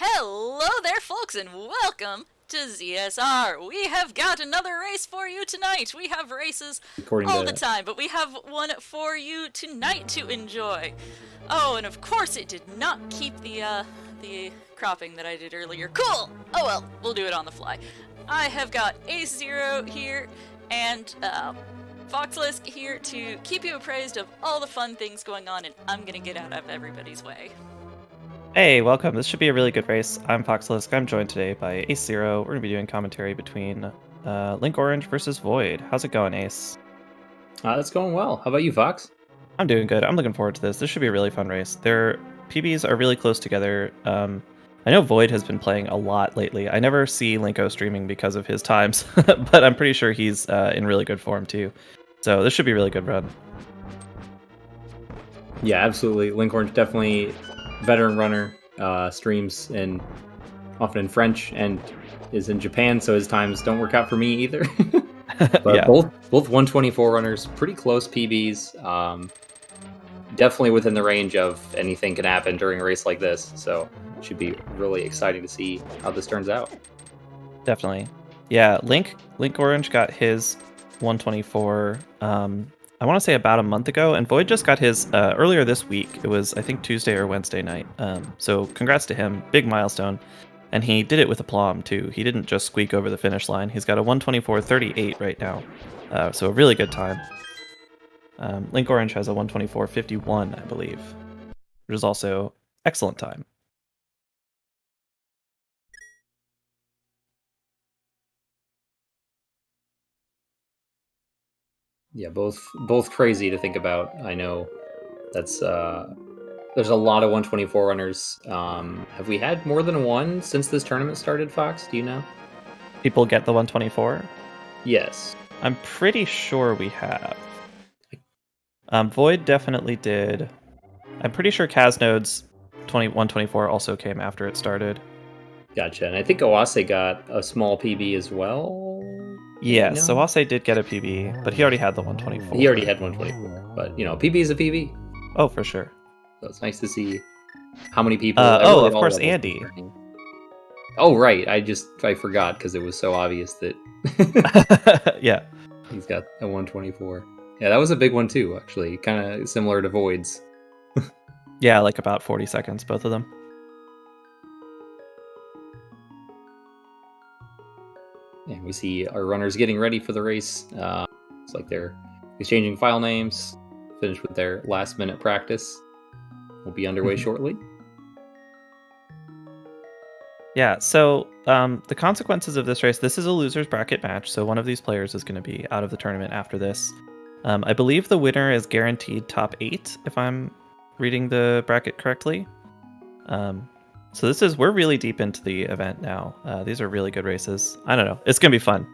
Hello there, folks, and welcome to ZSR. We have got another race for you tonight. We have races all the time, but we have one for you tonight to enjoy. Oh, and of course it did not keep the cropping that I did earlier. Cool! Oh well, we'll do it on the fly. I have got Ace Zero here, and Foxlisk here to keep you appraised of all the fun things going on, and I'm gonna get out of everybody's way. Hey, welcome. This should be a really good race. I'm Foxlisk. I'm joined today by Ace Zero. We're going to be doing commentary between Linkorange versus V0oid. How's it going, Ace? That's going well. How about you, Fox? I'm doing good. I'm looking forward to this. This should be a really fun race. Their PBs are really close together. I know V0oid has been playing a lot lately. I never see Linko streaming because of his times, but I'm pretty sure he's in really good form too. So this should be a really good run. Yeah, absolutely. Linkorange definitely veteran runner, streams often in French and is in Japan, so his times don't work out for me either. But Yeah. both 124 runners, pretty close PBs. Definitely within the range of anything can happen during a race like this. So it should be really exciting to see how this turns out. Definitely. Yeah, Linkorange got his 124 I want to say about a month ago, and V0oid just got his earlier this week. It was, I think, Tuesday or Wednesday night. So congrats to him. Big milestone. And he did it with aplomb, too. He didn't just squeak over the finish line. He's got a 124.38 right now. So a really good time. Linkorange has a 124.51, I believe, which is also excellent time. Yeah, both crazy to think about. I know that's there's a lot of 124 runners. Have we had more than one since this tournament started, Fox? Do you know? People get the 124? Yes. I'm pretty sure we have. V0oid definitely did. I'm pretty sure Casnode's 124 also came after it started. Gotcha. And I think Oase got a small PB as well. Yes, so Oase did get a PB, but he already had the 124. He already had 124. But, you know, PB is a PB. Oh, for sure. So it's nice to see how many people... of course, Andy. Oh, right. I forgot because it was so obvious that... Yeah. He's got a 124. Yeah, that was a big one too, actually. Kind of similar to V0oid's. Yeah, like about 40 seconds, both of them. And we see our runners getting ready for the race. It's like they're exchanging file names, finished with their last minute practice. We'll be underway shortly. Yeah, so the consequences of this race, this is a loser's bracket match, so one of these players is going to be out of the tournament after this. I believe the winner is guaranteed top 8, if I'm reading the bracket correctly. So we're really deep into the event now. These are really good races. I don't know. It's going to be fun.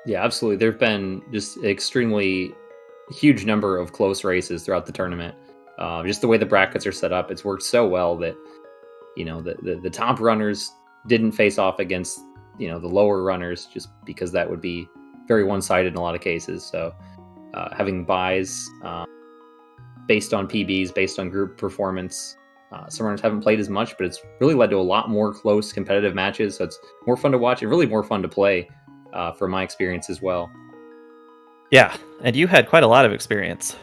Yeah, absolutely. There have been just an extremely huge number of close races throughout the tournament. Just the way the brackets are set up, it's worked so well that, you know, the top runners didn't face off against, you know, the lower runners, just because that would be very one-sided in a lot of cases. So having buys based on PBs, based on group performance. Some runners haven't played as much, but it's really led to a lot more close competitive matches. So it's more fun to watch and really more fun to play from my experience as well. Yeah, and you had quite a lot of experience.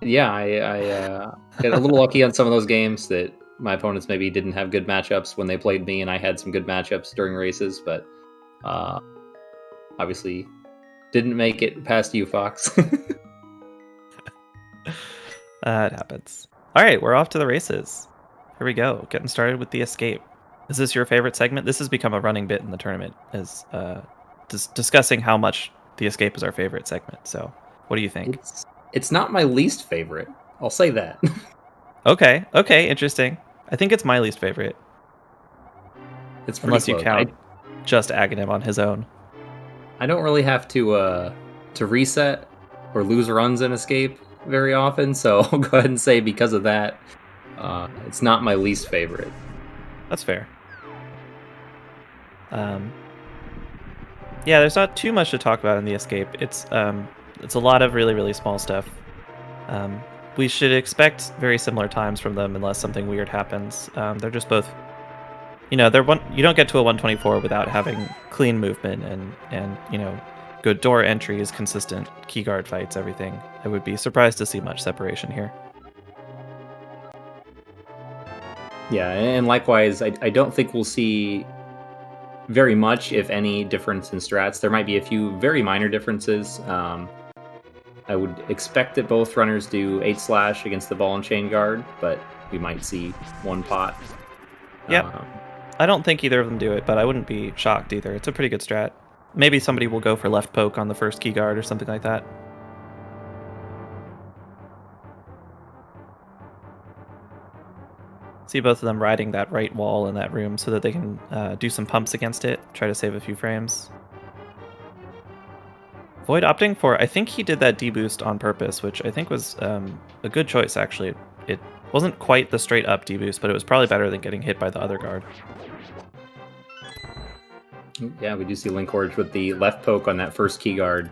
Yeah, I got a little lucky on some of those games that my opponents maybe didn't have good matchups when they played me, and I had some good matchups during races, but obviously didn't make it past you, Fox. It happens. All right, we're off to the races. Here we go. Getting started with the escape. Is this your favorite segment? This has become a running bit in the tournament, is discussing how much the escape is our favorite segment. So, what do you think? It's not my least favorite. I'll say that. Okay, interesting. I think it's my least favorite. It's unless you count just Aghanim on his own. I don't really have to reset or lose runs in escape very often, so I'll go ahead and say because of that, it's not my least favorite. That's fair. Yeah, there's not too much to talk about in the escape. It's a lot of really, really small stuff. we should expect very similar times from them unless something weird happens. They're just both, you know, you don't get to a 124 without having clean movement and you know, good door entries, consistent key guard fights, everything. I would be surprised to see much separation here. Yeah, and likewise, I don't think we'll see very much, if any, difference in strats. There might be a few very minor differences. I would expect that both runners do 8-slash against the ball and chain guard, but we might see one pot. Yeah, I don't think either of them do it, but I wouldn't be shocked either. It's a pretty good strat. Maybe somebody will go for left poke on the first key guard or something like that. See both of them riding that right wall in that room so that they can do some pumps against it, try to save a few frames. Void opting for, I think he did that deboost on purpose, which I think was a good choice, actually. It wasn't quite the straight up deboost, but it was probably better than getting hit by the other guard. Yeah, we do see Linkorange with the left poke on that first key guard.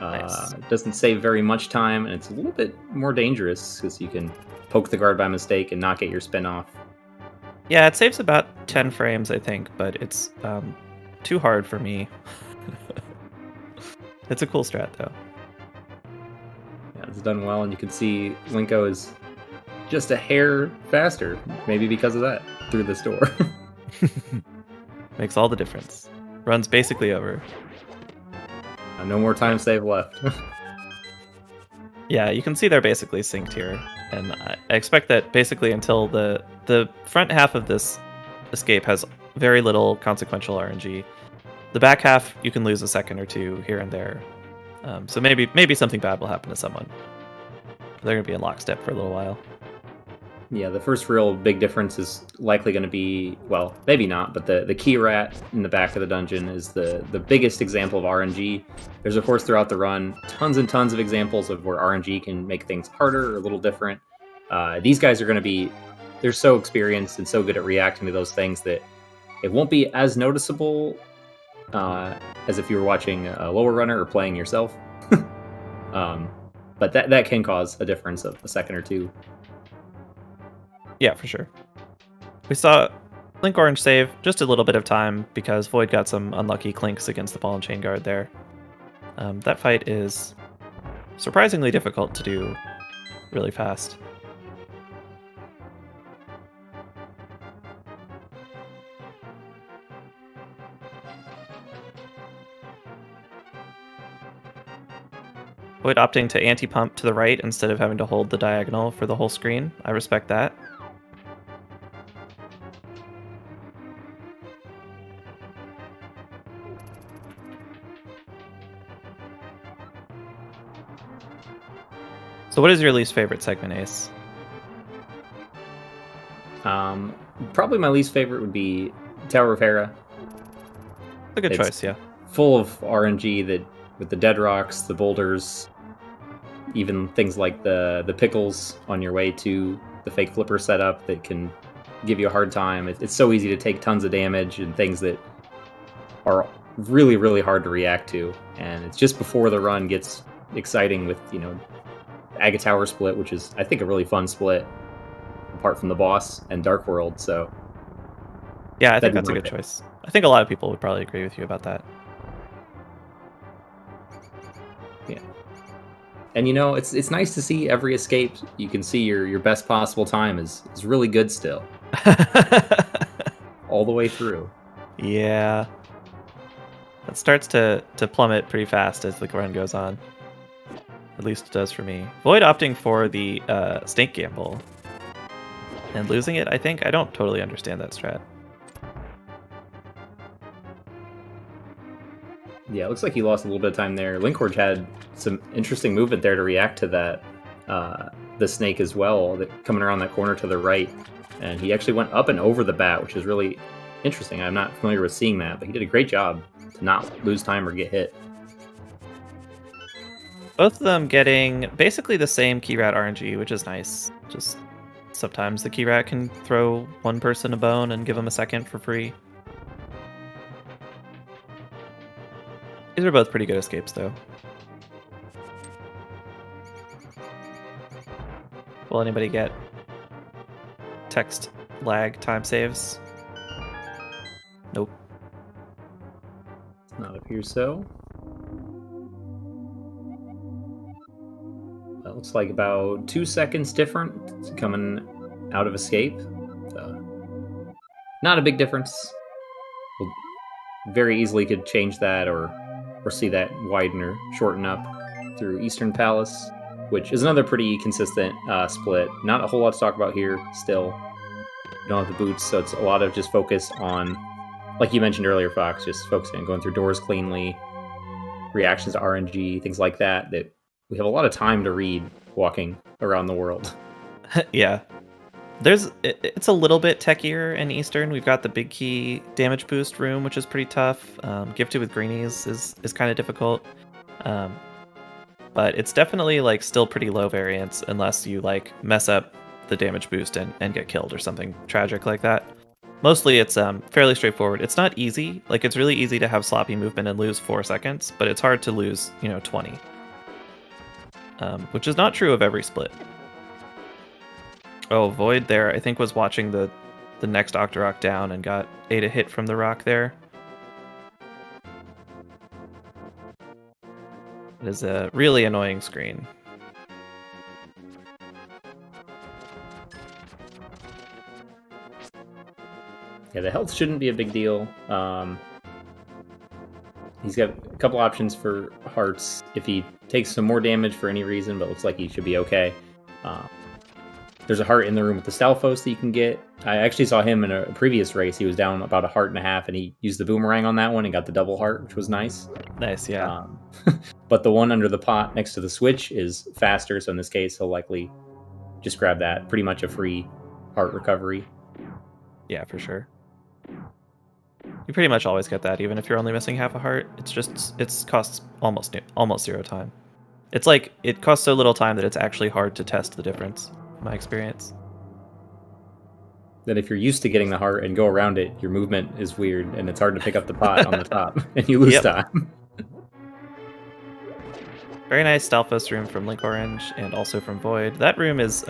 Nice. Doesn't save very much time, and it's a little bit more dangerous because you can poke the guard by mistake and not get your spin off. Yeah, it saves about 10 frames, I think, but it's too hard for me. It's a cool strat, though. Yeah, it's done well, and you can see Linko is just a hair faster, maybe because of that, through this door. Makes all the difference. Run's basically over. No more time save left. Yeah, you can see they're basically synced here, and I expect that basically until the front half of this escape has very little consequential RNG. The back half, you can lose a second or two here and there. So maybe something bad will happen to someone. They're going to be in lockstep for a little while. Yeah, the first real big difference is likely going to be, well, maybe not, but the key rat in the back of the dungeon is the biggest example of RNG. There's, of course, throughout the run, tons and tons of examples of where RNG can make things harder or a little different. These guys are going to be, they're so experienced and so good at reacting to those things that it won't be as noticeable as if you were watching a lower runner or playing yourself. But that can cause a difference of a second or two. Yeah, for sure. We saw Linkorange save just a little bit of time because Void got some unlucky clinks against the ball and chain guard there. That fight is surprisingly difficult to do really fast. Void opting to anti-pump to the right instead of having to hold the diagonal for the whole screen. I respect that. So what is your least favorite segment, Ace? Probably my least favorite would be Tower of Hera. A good choice, yeah. Full of RNG that with the dead rocks, the boulders, even things like the pickles on your way to the fake flipper setup that can give you a hard time. It's so easy to take tons of damage and things that are really, really hard to react to. And it's just before the run gets exciting with, you know, Aga Tower split, which is, I think, a really fun split, apart from the boss and Dark World. So yeah, I think that's a good choice. I think a lot of people would probably agree with you about that. Yeah. And you know, it's nice to see every escape. You can see your best possible time is really good still. All the way through. Yeah. That starts to plummet pretty fast as the run goes on. At least it does for me. Void opting for the snake gamble and losing it, I think. I don't totally understand that strat. Yeah, it looks like he lost a little bit of time there. Linkorange had some interesting movement there to react to that, the snake as well, coming around that corner to the right. And he actually went up and over the bat, which is really interesting. I'm not familiar with seeing that, but he did a great job to not lose time or get hit. Both of them getting basically the same key rat RNG, which is nice. Just sometimes the key rat can throw one person a bone and give them a second for free. These are both pretty good escapes, though. Will anybody get text lag time saves? Nope. Not appear so. That looks like about 2 seconds different coming out of escape. So, not a big difference. We'll very easily could change that or see that widen or shorten up through Eastern Palace, which is another pretty consistent split. Not a whole lot to talk about here still. You don't have the boots, so it's a lot of just focus on, like you mentioned earlier, Fox, just focusing on going through doors cleanly, reactions to RNG, things like that, that we have a lot of time to read walking around the world. Yeah. It's a little bit techier in Eastern. We've got the big key damage boost room, which is pretty tough. Gifted with greenies is kind of difficult. But it's definitely like still pretty low variance unless you like mess up the damage boost and get killed or something tragic like that. Mostly it's fairly straightforward. It's not easy. Like it's really easy to have sloppy movement and lose 4 seconds, but it's hard to lose, 20. Which is not true of every split. Oh, V0oid there, I think, was watching the next Octorok down and ate a hit from the rock there. It is a really annoying screen. Yeah, the health shouldn't be a big deal. He's got a couple options for hearts if he takes some more damage for any reason, but looks like he should be okay. There's a heart in the room with the Stalfos that you can get. I actually saw him in a previous race. He was down about 1.5 hearts, and he used the boomerang on that one and got the double heart, which was nice. Nice, yeah. But the one under the pot next to the switch is faster, so in this case, he'll likely just grab that. Pretty much a free heart recovery. Yeah, for sure. You pretty much always get that, even if you're only missing half a heart. It costs almost 0 time. It's like it costs so little time that it's actually hard to test the difference, in my experience. That if you're used to getting the heart and go around it, your movement is weird and it's hard to pick up the pot on the top and you lose time. Very nice Stalfos room from Linkorange and also from V0oid. That room is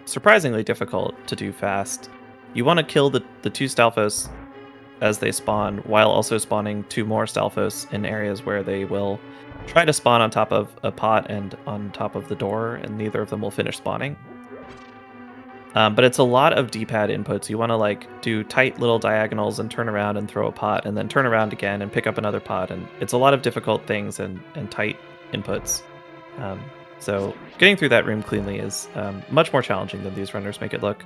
surprisingly difficult to do fast. You want to kill the 2 Stalfos as they spawn, while also spawning 2 more Stalfos in areas where they will try to spawn on top of a pot and on top of the door, and neither of them will finish spawning. But it's a lot of D-pad inputs. You want to like do tight little diagonals and turn around and throw a pot, and then turn around again and pick up another pot, and it's a lot of difficult things and tight inputs. So getting through that room cleanly is much more challenging than these runners make it look.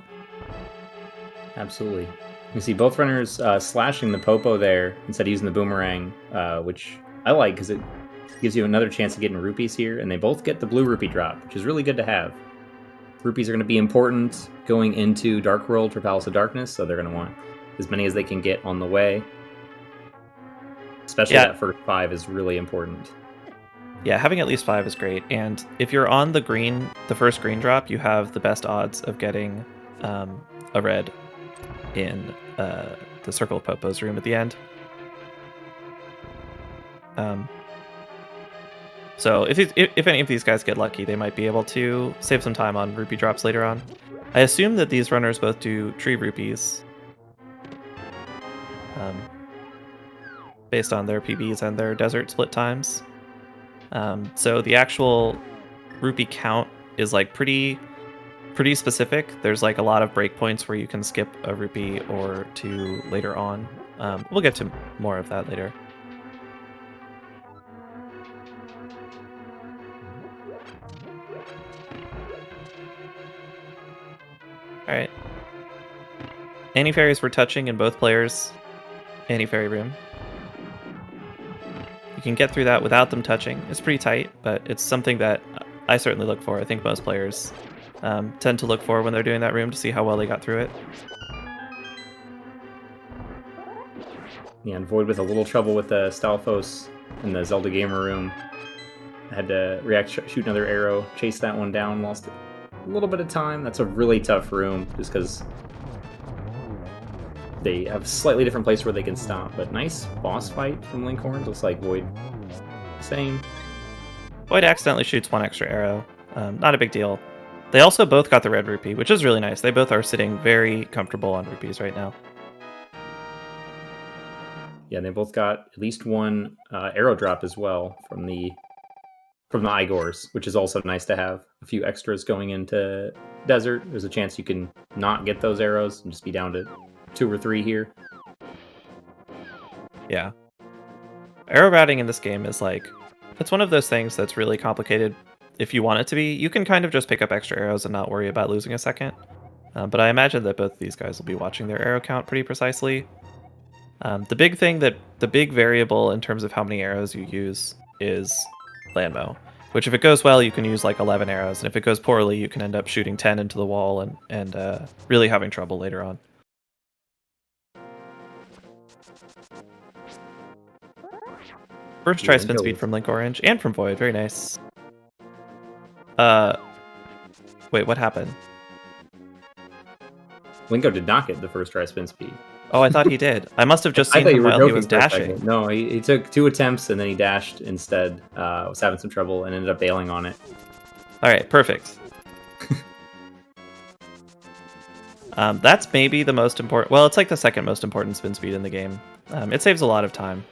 Absolutely. You see both runners slashing the Popo there instead of using the boomerang, which I like because it gives you another chance of getting rupees here, and they both get the blue rupee drop, which is really good to have. Rupees are going to be important going into Dark World for Palace of Darkness, so they're going to want as many as they can get on the way. Especially that first 5 is really important. Yeah, having at least 5 is great, and if you're on the first green drop, you have the best odds of getting a red in the Circle of Popos room at the end. So if any of these guys get lucky, they might be able to save some time on rupee drops later on. I assume that these runners both do tree rupees based on their PBs and their desert split times. So the actual rupee count is like pretty specific. There's like a lot of breakpoints where you can skip a rupee or 2 later on. We'll get to more of that later. Alright. Anti-fairies were touching in both players' anti-fairy room. You can get through that without them touching. It's pretty tight, but it's something that I certainly look for. I think most players tend to look for when they're doing that room to see how well they got through it. Yeah, and V0oid with a little trouble with the Stalfos in the Zelda Gamer room. I had to shoot another arrow, chase that one down, lost a little bit of time. That's a really tough room just because they have a slightly different place where they can stop. But nice boss fight from Linkorange. Looks like V0oid same. V0oid accidentally shoots 1 extra arrow. Not a big deal. They also both got the red rupee, which is really nice. They both are sitting very comfortable on rupees right now. Yeah, they both got at least one arrow drop as well from the Igors, which is also nice to have. A few extras going into desert. There's a chance you can not get those arrows and just be down to 2 or 3 here. Yeah. Arrow routing in this game is like, it's one of those things that's really complicated. If you want it to be, you can kind of just pick up extra arrows and not worry about losing a second. But I imagine that both of these guys will be watching their arrow count pretty precisely. The big variable in terms of how many arrows you use is landmo, which if it goes well, you can use like 11 arrows, and if it goes poorly, you can end up shooting 10 into the wall and really having trouble later on. First try spin speed from Linkorange and from V0oid, very nice. Wait, what happened? Linko did not get the first try spin speed. Oh, I thought he did. I must have just seen him while he was dashing. No, he took 2 attempts and then he dashed instead. Was having some trouble and ended up bailing on it. All right, perfect. That's maybe the most important. Well, it's like the second most important spin speed in the game. It saves a lot of time.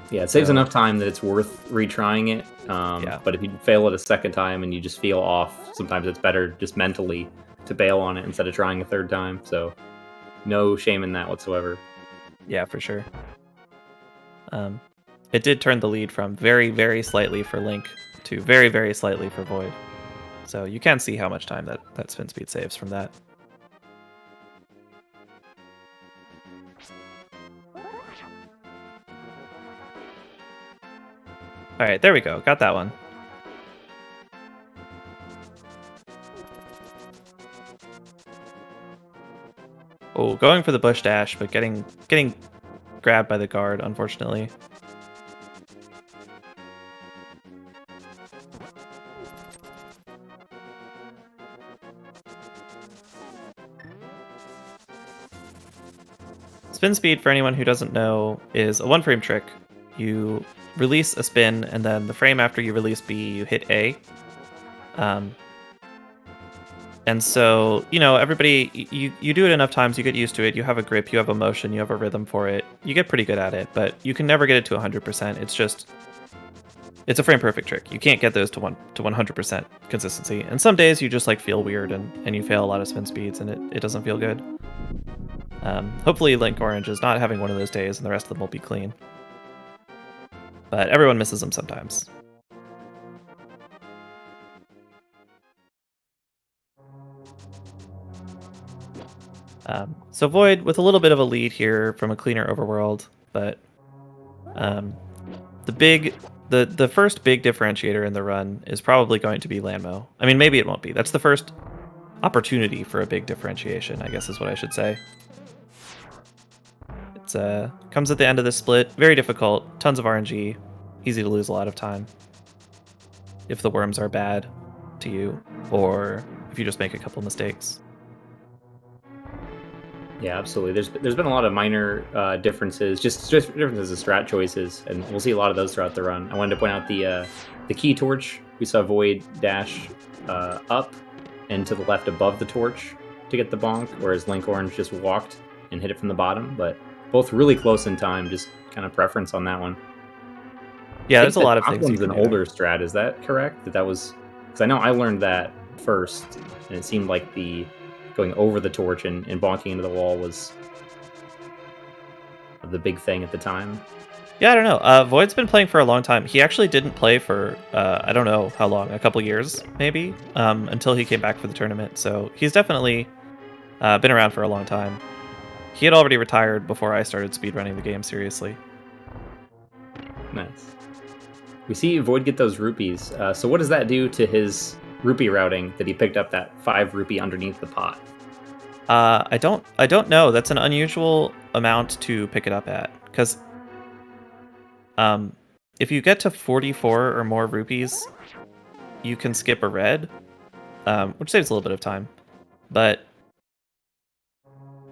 Yeah, it saves enough time that it's worth retrying it. But if you fail it a second time and you just feel off, sometimes it's better just mentally to bail on it instead of trying a third time. So no shame in that whatsoever. Yeah, for sure. It did turn the lead from very, very slightly for Link to very, very slightly for V0oid. So you can see how much time that spin speed saves from that. All right, there we go. Got that one. Oh, going for the bush dash, but getting grabbed by the guard, unfortunately. Spin speed, for anyone who doesn't know, is a one-frame trick. You release a spin, and then the frame after you release B, you hit A. And so, you know, everybody, you do it enough times, you get used to it, you have a grip, you have a motion, you have a rhythm for it, you get pretty good at it, but you can never get it to 100%. It's a frame perfect trick. You can't get those to 100% consistency. And some days you just like feel weird and you fail a lot of spin speeds and it doesn't feel good. Hopefully Linkorange is not having one of those days and the rest of them will be clean. But everyone misses them sometimes. So V0oid with a little bit of a lead here from a cleaner overworld, but the first big differentiator in the run is probably going to be landmo. I mean, maybe it won't be. That's the first opportunity for a big differentiation, I guess is what I should say. It comes at the end of the split, very difficult, tons of RNG, easy to lose a lot of time if the worms are bad to you, or if you just make a couple mistakes. Yeah, absolutely. There's been a lot of minor differences, just differences of strat choices, and we'll see a lot of those throughout the run. I wanted to point out the key torch. We saw V0oid dash up and to the left above the torch to get the bonk, whereas Linkorange just walked and hit it from the bottom. But both really close in time. Just kind of preference on that one. Yeah, there's a lot of things. One's an older strat. Is that correct? That was because I know I learned that first, and it seemed like the going over the torch and bonking into the wall was the big thing at the time. Yeah, I don't know. V0oid's been playing for a long time. He actually didn't play for, I don't know how long, a couple years, maybe, until he came back for the tournament. So he's definitely been around for a long time. He had already retired before I started speedrunning the game seriously. Nice. We see V0oid get those rupees. So what does that do to his rupee routing that he picked up that 5 rupee underneath the pot? I don't know. That's an unusual amount to pick it up at, because if you get to 44 or more rupees, you can skip a red, which saves a little bit of time. But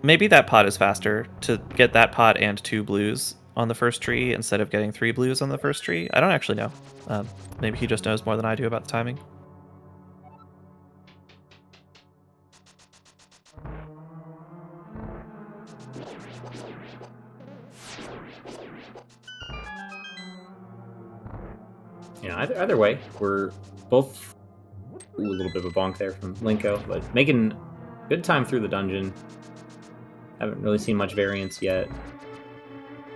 maybe that pot is faster to get that pot and 2 blues on the first tree instead of getting 3 blues on the first tree. I don't actually know. Maybe he just knows more than I do about the timing. either way, we're both... Ooh, a little bit of a bonk there from Linko, but making good time through the dungeon. Haven't really seen much variance yet.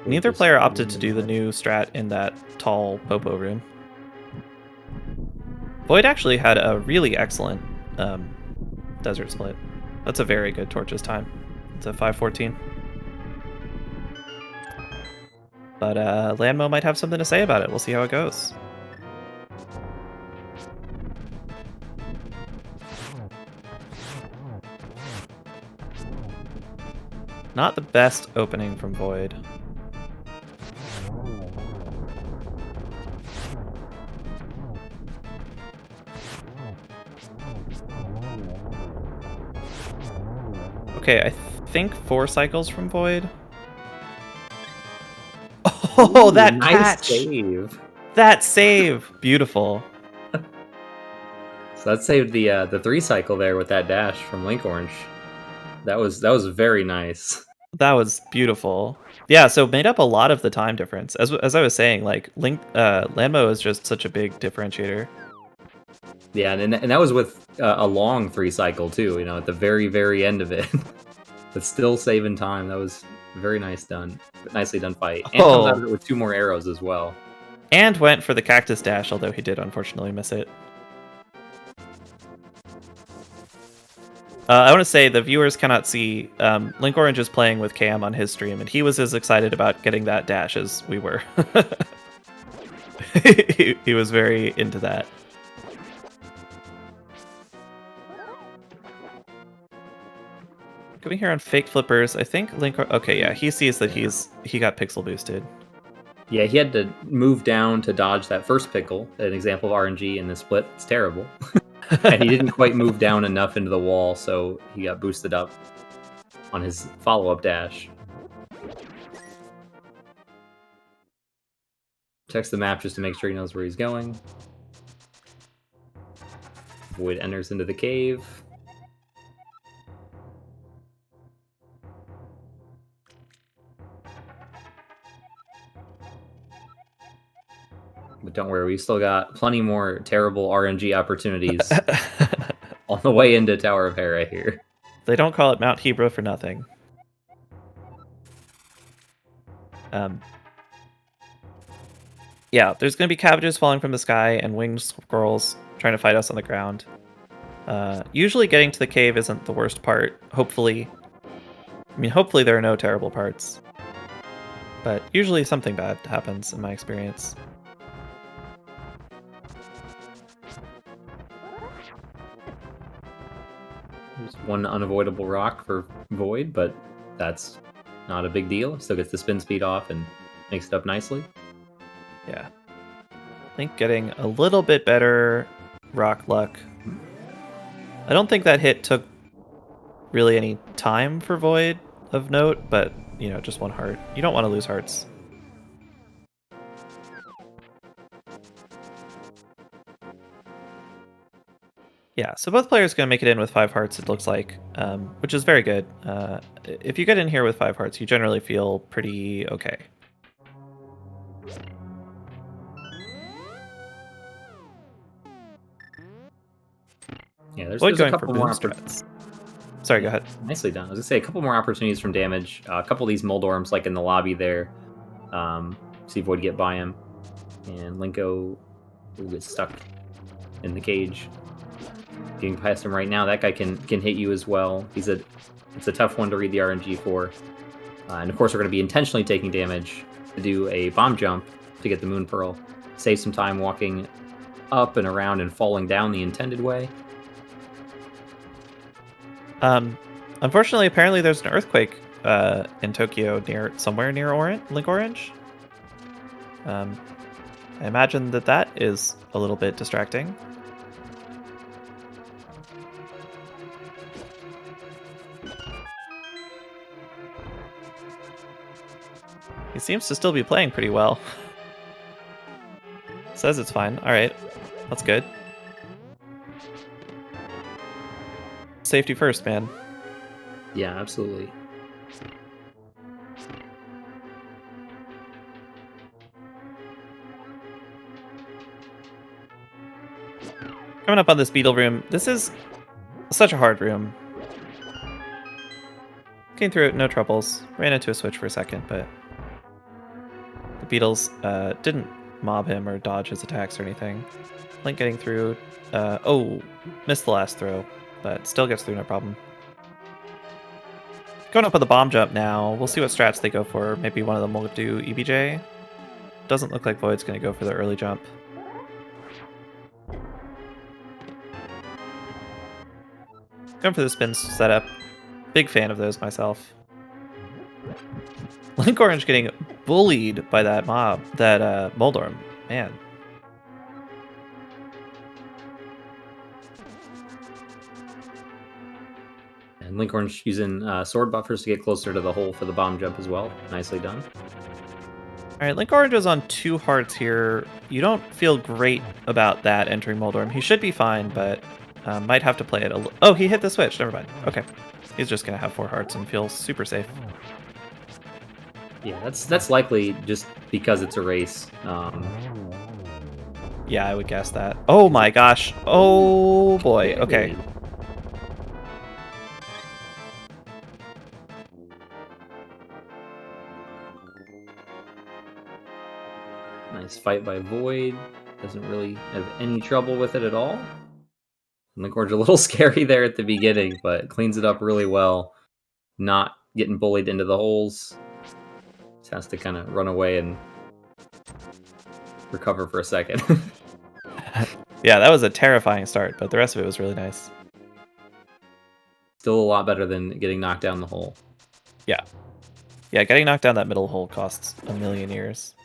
Neither player opted to do the new strat in that tall Popo room. Void actually had a really excellent desert split. That's a very good torches time. It's a 5:14. But Landmo might have something to say about it. We'll see how it goes. Not the best opening from Void. Okay, I think 4 cycles from Void. Oh, that nice catch! Save. That save! Beautiful. So that saved the 3 cycle there with that dash from Linkorange. That was very nice. That was beautiful. Yeah, so made up a lot of the time difference. As I was saying, like Landmo is just such a big differentiator. Yeah, and that was with a long 3 cycle too. You know, at the very end of it, but still saving time. That was very nicely done fight. And comes out of it with 2 more arrows as well. And went for the cactus dash, although he did unfortunately miss it. I want to say the viewers cannot see Linkorange is playing with Cam on his stream, and he was as excited about getting that dash as we were. he was very into that. Coming here on fake flippers, I think Linkorange... Okay, yeah, he sees that he got pixel boosted. Yeah, he had to move down to dodge that first pickle, an example of RNG in the split. It's terrible. And he didn't quite move down enough into the wall, so he got boosted up on his follow-up dash. Checks the map just to make sure he knows where he's going. Void enters into the cave. But don't worry, we still got plenty more terrible RNG opportunities on the way into Tower of Hera here. They don't call it Mount Hebra for nothing. Yeah, there's going to be cabbages falling from the sky and winged squirrels trying to fight us on the ground. Usually getting to the cave isn't the worst part, hopefully. I mean, hopefully there are no terrible parts. But usually something bad happens in my experience. There's one unavoidable rock for Void, but that's not a big deal. Still gets the spin speed off and makes it up nicely. Yeah. I think getting a little bit better rock luck. I don't think that hit took really any time for Void of note, but, you know, just 1 heart. You don't want to lose hearts. Yeah, so both players going to make it in with 5 hearts, it looks like, which is very good. If you get in here with 5 hearts, you generally feel pretty okay. Yeah, there's going a couple for more boom strats. Sorry, go ahead. Nicely done. I was going to say, a couple more opportunities from damage. A couple of these Moldorms, like in the lobby there. See Void get by him. And Linko will get stuck in the cage. Getting past him right now, that guy can hit you as well. It's a tough one to read the RNG for. And of course, we're going to be intentionally taking damage to do a bomb jump to get the Moon Pearl. Save some time walking up and around and falling down the intended way. Unfortunately, apparently there's an earthquake in Tokyo somewhere near Linkorange. I imagine that is a little bit distracting. He seems to still be playing pretty well. Says it's fine. Alright. That's good. Safety first, man. Yeah, absolutely. Coming up on this beetle room. This is such a hard room. Getting through it, no troubles. Ran into a switch for a second, but the beetles didn't mob him or dodge his attacks or anything. Link getting through. Oh, missed the last throw, but still gets through, no problem. Going up with the bomb jump now. We'll see what strats they go for. Maybe one of them will do EBJ. Doesn't look like Void's going to go for the early jump. Going for the spin setup. Big fan of those myself. Linkorange getting bullied by that mob, that Moldorm. Man. And Linkorange using sword buffers to get closer to the hole for the bomb jump as well. Nicely done. Alright, Linkorange is on 2 hearts here. You don't feel great about that entering Moldorm. He should be fine, but might have to play it a little. Oh, he hit the switch. Never mind. Okay. He's just going to have 4 hearts and feel super safe. Yeah, that's likely just because it's a race. Yeah, I would guess that. Oh my gosh. Oh boy. Okay. Nice fight by Void. Doesn't really have any trouble with it at all. Linkorange a little scary there at the beginning, but cleans it up really well. Not getting bullied into the holes. Just has to kind of run away and recover for a second. Yeah, that was a terrifying start, but the rest of it was really nice. Still a lot better than getting knocked down the hole. Yeah. Yeah, getting knocked down that middle hole costs a million years.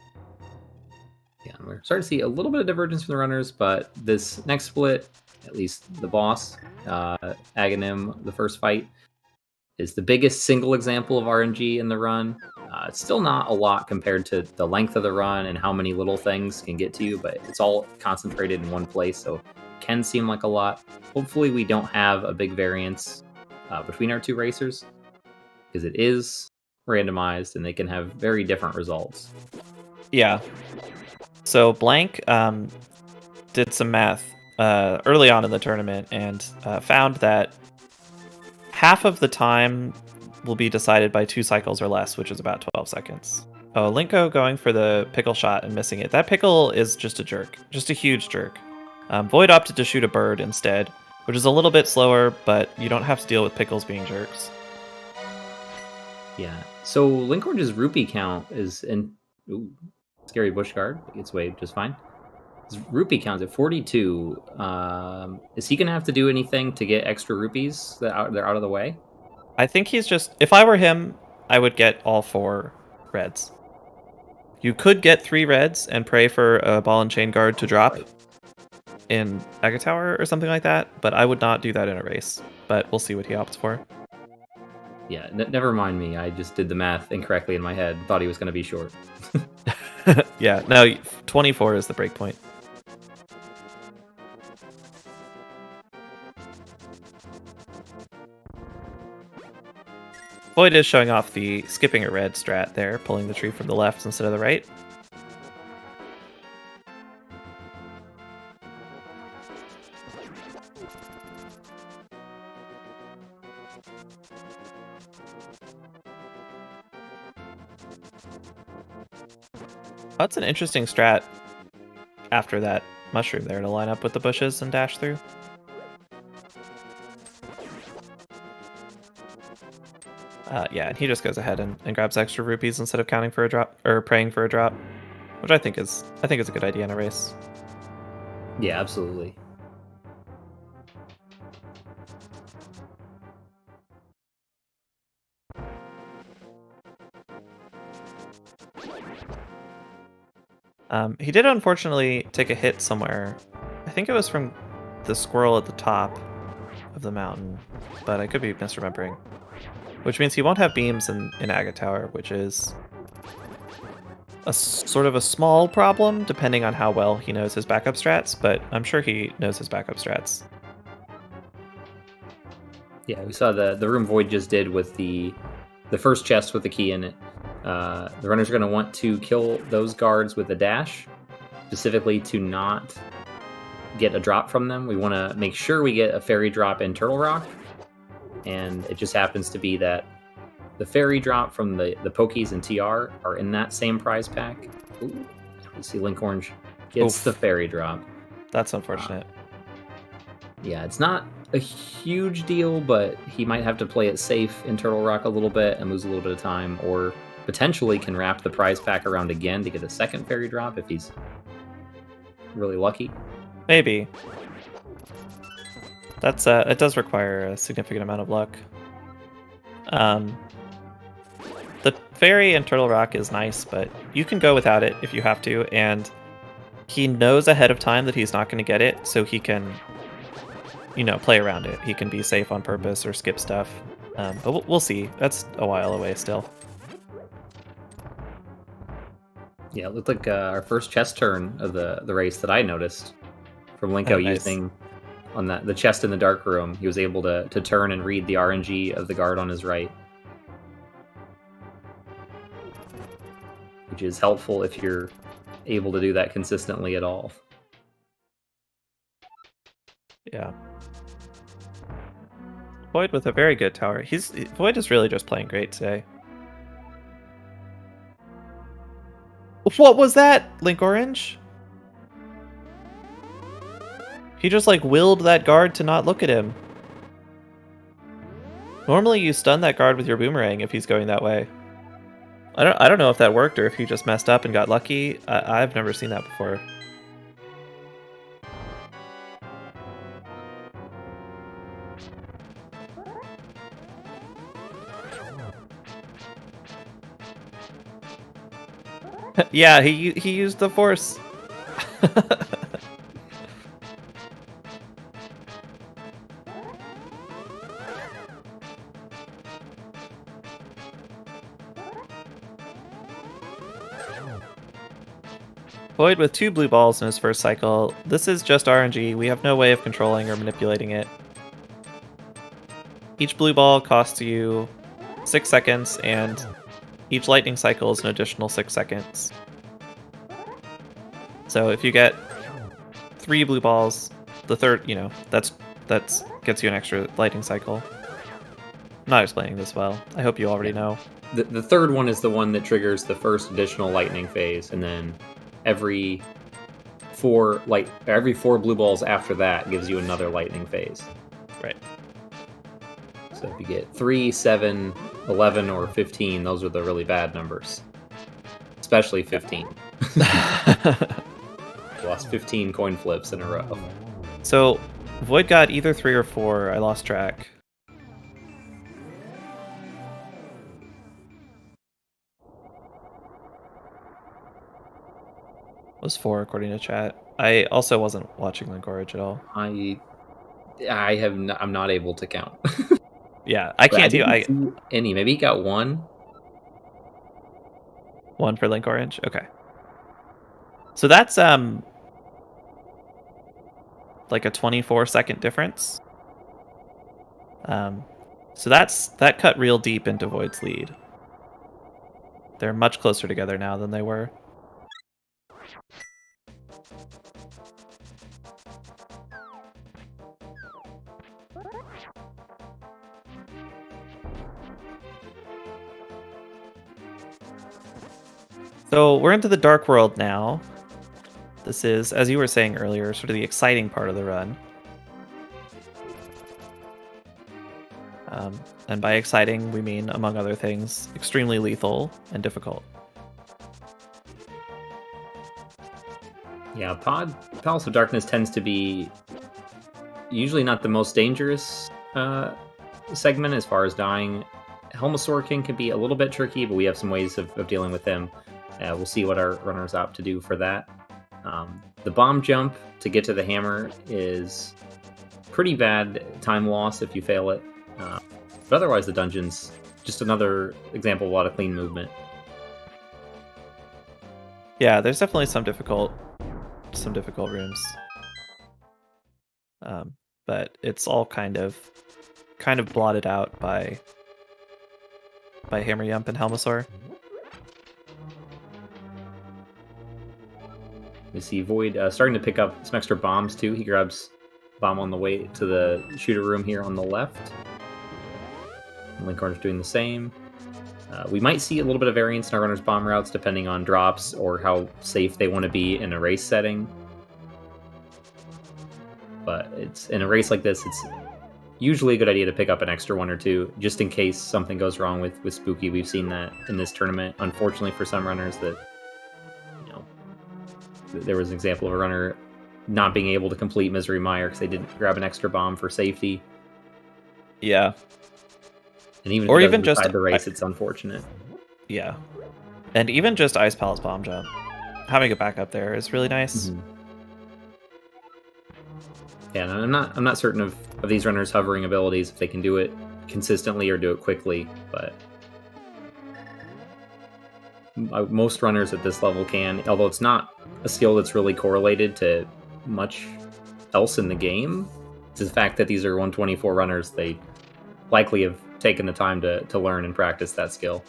Yeah, we're starting to see a little bit of divergence from the runners, but this next split, at least the boss, Aghanim, the first fight, is the biggest single example of RNG in the run. It's still not a lot compared to the length of the run and how many little things can get to you, but it's all concentrated in one place, so it can seem like a lot. Hopefully we don't have a big variance between our 2 racers, because it is randomized and they can have very different results. Yeah. So Blank did some math early on in the tournament and found that half of the time will be decided by 2 cycles or less, which is about 12 seconds. Oh, Linko going for the pickle shot and missing it. That pickle is just a jerk, just a huge jerk. Void opted to shoot a bird instead, which is a little bit slower, but you don't have to deal with pickles being jerks. Yeah. So Linkorange's rupee count is in... Ooh, scary bush guard. Gets away just fine. His rupee count's at 42. Is he going to have to do anything to get extra rupees that they're out of the way? I think he's just... If I were him, I would get all 4 reds. You could get 3 reds and pray for a ball and chain guard to drop in Agatower or something like that, but I would not do that in a race. But we'll see what he opts for. Yeah, never mind me. I just did the math incorrectly in my head. Thought he was going to be short. Yeah, no, 24 is the break point. Void is showing off the skipping a red strat there, pulling the tree from the left instead of the right. That's an interesting strat after that mushroom there to line up with the bushes and dash through. Yeah, and he just goes ahead and grabs extra rupees instead of counting for a drop or praying for a drop, which I think is a good idea in a race. Yeah, absolutely. He did unfortunately take a hit somewhere. I think it was from the squirrel at the top of the mountain, but I could be misremembering. Which means he won't have beams in Agatower, which is a sort of a small problem, depending on how well he knows his backup strats, but I'm sure he knows his backup strats. Yeah, we saw the room Void just did with the first chest with the key in it. The runners are going to want to kill those guards with a dash, specifically to not get a drop from them. We want to make sure we get a fairy drop in Turtle Rock, and it just happens to be that the fairy drop from the Pokies and TR are in that same prize pack. Ooh, we see Linkorange gets the fairy drop. That's unfortunate. Yeah, it's not a huge deal, but he might have to play it safe in Turtle Rock a little bit and lose a little bit of time, or potentially can wrap the prize pack around again to get a second fairy drop if he's really lucky. Maybe. That's it does require a significant amount of luck. The fairy in Turtle Rock is nice, but you can go without it if you have to, and he knows ahead of time that he's not going to get it, so he can, play around it. He can be safe on purpose or skip stuff. But we'll see. That's a while away still. Yeah, it looked like our first chest turn of the race that I noticed from Linko using on the chest in the dark room. He was able to turn and read the RNG of the guard on his right, which is helpful if you're able to do that consistently at all. Yeah. V0oid with a very good tower. V0oid is really just playing great today. What was that, Linkorange? He just willed that guard to not look at him. Normally you stun that guard with your boomerang if he's going that way. I don't know if that worked or if he just messed up and got lucky. I've never seen that before. Yeah, he used the force. V0oid with 2 blue balls in his first cycle. This is just RNG. We have no way of controlling or manipulating it. Each blue ball costs you 6 seconds, and each lightning cycle is an additional 6 seconds. So if you get 3 blue balls, the third, that's gets you an extra lightning cycle. I'm not explaining this well. I hope you already know. The third one is the one that triggers the first additional lightning phase, and then every 4 blue balls after that gives you another lightning phase. Right. So if you get 3, 7, 11, or 15, those are the really bad numbers. Especially 15. Lost 15 coin flips in a row. So V0oid got either 3 or 4. I lost track. It was 4 according to chat. I also wasn't watching Linkorange at all. I'm not able to count. Yeah, I can't do any. Maybe he got 1. 1 for Linkorange? Okay. So that's like a 24-second difference. So that cut real deep into V0oid's lead. They're much closer together now than they were. So we're into the Dark World now. This is, as you were saying earlier, sort of the exciting part of the run. And by exciting, we mean, among other things, extremely lethal and difficult. Yeah, Palace of Darkness tends to be usually not the most dangerous segment as far as dying. Helmasaur King can be a little bit tricky, but we have some ways of dealing with him. We'll see what our runners opt to do for that. The bomb jump to get to the hammer is pretty bad time loss if you fail it. But otherwise, the dungeon's just another example of a lot of clean movement. Yeah, there's definitely some difficult rooms. But it's all kind of blotted out by Hammer Yump and Helmasaur. We see Void starting to pick up some extra bombs too. He grabs bomb on the way to the shooter room here on the left. Linkorange doing the same. We might see a little bit of variance in our runners' bomb routes depending on drops or how safe they want to be in a race setting. But it's in a race like this, it's usually a good idea to pick up an extra one or two just in case something goes wrong with Spooky. We've seen that in this tournament, unfortunately for some runners, that there was an example of a runner not being able to complete Misery Mire because they didn't grab an extra bomb for safety. Yeah. And even if it doesn't decide the race, it's unfortunate. Yeah. And even just Ice Palace bomb jump, having a backup there is really nice. Mm-hmm. Yeah, and I'm not certain of these runners' hovering abilities, if they can do it consistently or do it quickly, but most runners at this level can, although it's not a skill that's really correlated to much else in the game. It's the fact that these are 124 runners, they likely have taken the time to learn and practice that skill.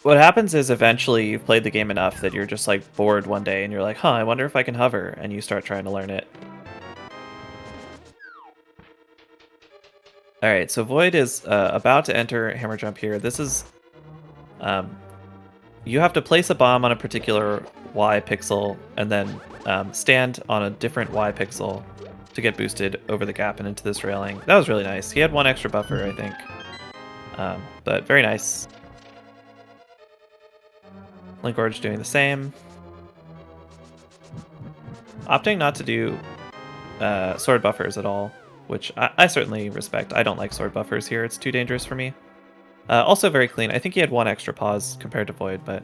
What happens is eventually you've played the game enough that you're just like bored one day and you're like, I wonder if I can hover, and you start trying to learn it. Alright, so Void is about to enter Hammer Jump here. This is... you have to place a bomb on a particular Y pixel and then stand on a different Y pixel to get boosted over the gap and into this railing. That was really nice. He had one extra buffer, I think. But very nice. Linkorange doing the same. Opting not to do sword buffers at all, which I certainly respect. I don't like sword buffers here. It's too dangerous for me. Also very clean. I think he had one extra pause compared to Void, but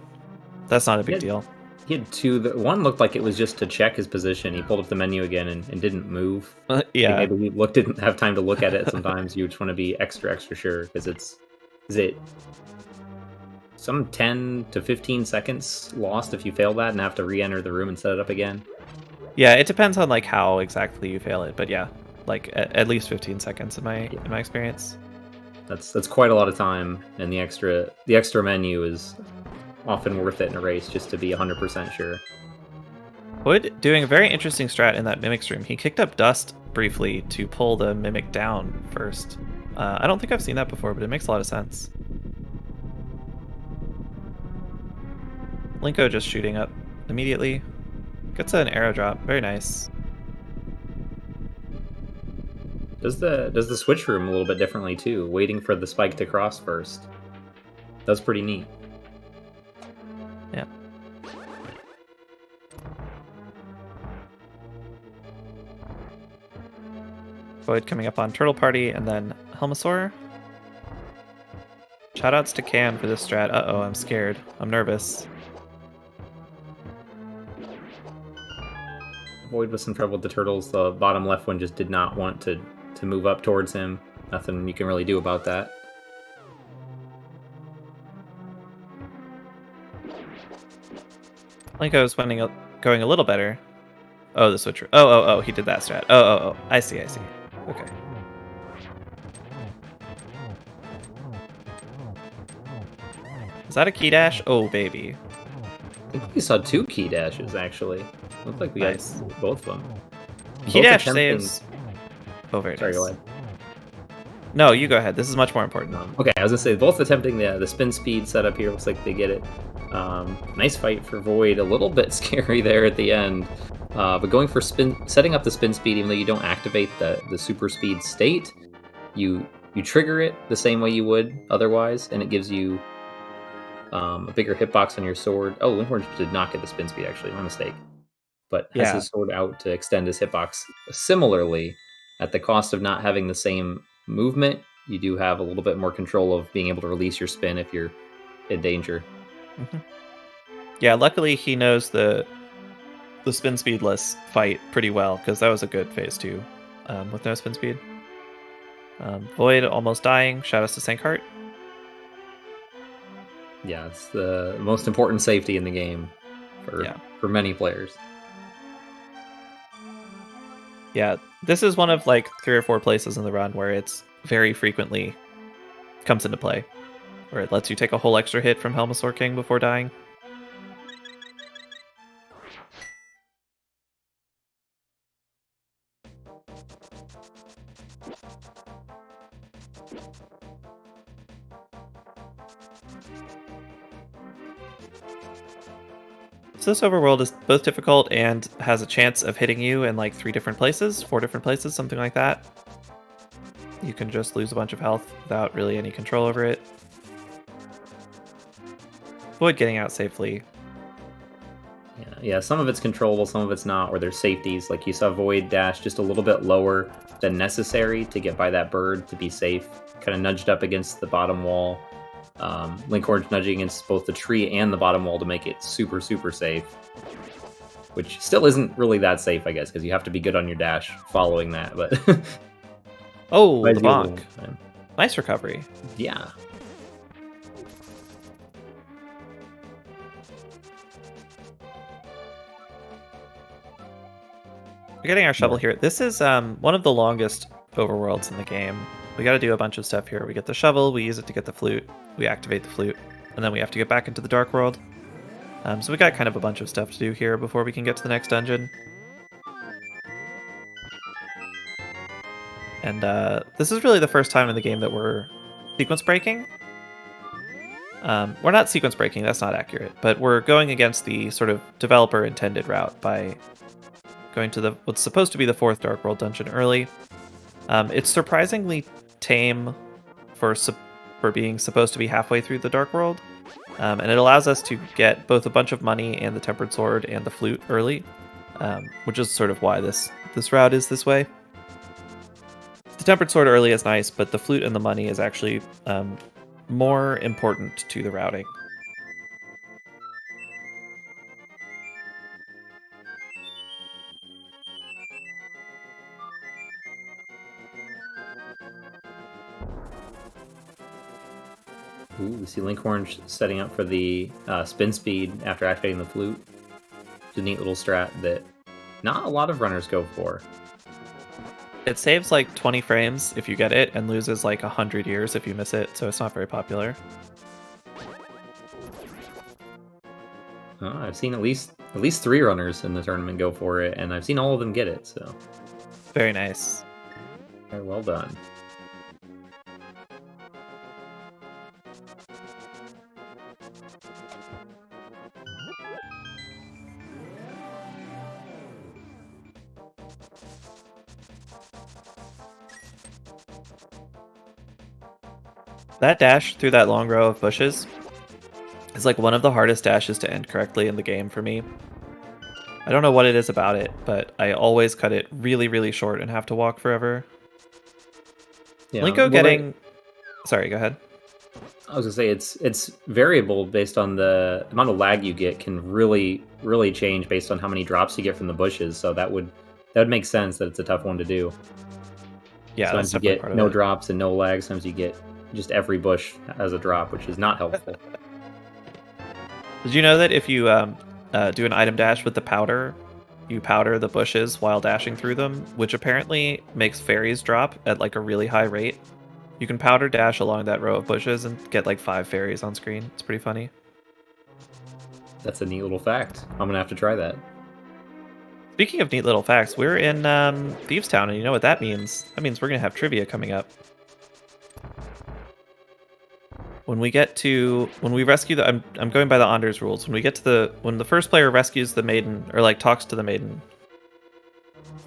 that's not a big deal. He had two. One looked like it was just to check his position. He pulled up the menu again and didn't move. Yeah. Maybe he didn't have time to look at it. Sometimes you just want to be extra sure, because is it some 10 to 15 seconds lost if you fail that and have to re-enter the room and set it up again? Yeah, it depends on like how exactly you fail it, but yeah, like at least 15 seconds in my experience. That's quite a lot of time, and the extra menu is often worth it in a race just to be 100% sure. Void doing a very interesting strat in that Mimic stream. He kicked up Dust briefly to pull the Mimic down first. I don't think I've seen that before, but it makes a lot of sense. Linko just shooting up immediately. Gets an arrow drop. Very nice. Does the switch room a little bit differently too, waiting for the spike to cross first. That's pretty neat. Yeah. Void coming up on Turtle Party and then Helmasaur. Shoutouts to Cam for this strat. Uh-oh, I'm scared. I'm nervous. Void with some trouble with the turtles. The bottom left one just did not want to move up towards him. Nothing you can really do about that. Linko's going a little better. Oh, the switcher. Oh, he did that strat. Oh. I see. Okay. Is that a key dash? Oh, baby. I think we saw 2 key dashes, actually. Looked like we got both of them. Key dash saves. Oh, very nice. Sorry, go ahead. No, you go ahead. This is much more important. Okay, I was gonna say, both attempting the spin speed setup here. Looks like they get it. Nice fight for Void. A little bit scary there at the end. But going for setting up the spin speed, even though you don't activate the super speed state, you trigger it the same way you would otherwise, and it gives you a bigger hitbox on your sword. Oh, Linkorange did not get the spin speed, actually. My mistake. But has his sword out to extend his hitbox. Similarly, at the cost of not having the same movement, you do have a little bit more control of being able to release your spin if you're in danger. Mm-hmm. Yeah, luckily he knows the spin speedless fight pretty well, because that was a good phase 2 with no spin speed. Void almost dying. Shoutouts to Sankheart. Yeah, it's the most important safety in the game for many players. Yeah, this is one of like 3 or 4 places in the run where it's very frequently comes into play, where it lets you take a whole extra hit from Helmasaur King before dying. So this overworld is both difficult and has a chance of hitting you in like 3 different places, 4 different places, something like that. You can just lose a bunch of health without really any control over it. Avoid getting out safely. Yeah, some of it's controllable, some of it's not, or there's safeties. Like you saw Void dash just a little bit lower than necessary to get by that bird to be safe. Kind of nudged up against the bottom wall. Linkorange nudging against both the tree and the bottom wall to make it super, super safe. Which still isn't really that safe, I guess, because you have to be good on your dash following that. But oh, the bonk. Nice recovery. Yeah. We're getting our shovel here. This is one of the longest overworlds in the game. We got to do a bunch of stuff here. We get the shovel, we use it to get the flute, we activate the flute, and then we have to get back into the Dark World. So we got kind of a bunch of stuff to do here before we can get to the next dungeon. And this is really the first time in the game that we're sequence breaking. We're not sequence breaking, that's not accurate, but we're going against the sort of developer intended route by going to what's supposed to be the 4th Dark World dungeon early. It's surprisingly tame for being supposed to be halfway through the Dark World, and it allows us to get both a bunch of money and the Tempered Sword and the flute early, which is sort of why this route is this way. The Tempered Sword early is nice, but the flute and the money is actually more important to the routing. Ooh, we see Linkorange setting up for the spin speed after activating the flute. It's a neat little strat that not a lot of runners go for. It saves like 20 frames if you get it, and loses like 100 years if you miss it, so it's not very popular. I've seen at least 3 runners in the tournament go for it, and I've seen all of them get it, so... Very nice. Very well done. That dash through that long row of bushes is like one of the hardest dashes to end correctly in the game for me. I don't know what it is about it, but I always cut it really, really short and have to walk forever. Yeah, Linko getting... Sorry, go ahead. I was gonna say it's variable based on the amount of lag you get can really change based on how many drops you get from the bushes. So that would make sense that it's a tough one to do. Yeah, sometimes you get no drops and no lag. Sometimes you get just every bush as a drop, which is not helpful. Did you know that if you do an item dash with the powder, you powder the bushes while dashing through them, which apparently makes fairies drop at like a really high rate? You can powder dash along that row of bushes and get like 5 fairies on screen. It's pretty funny. That's a neat little fact. I'm gonna have to try that. Speaking of neat little facts, we're in Thieves Town, and you know what that means? That means we're gonna have trivia coming up. When we rescue the, I'm going by the Anders rules. When the first player rescues the maiden, or like talks to the maiden,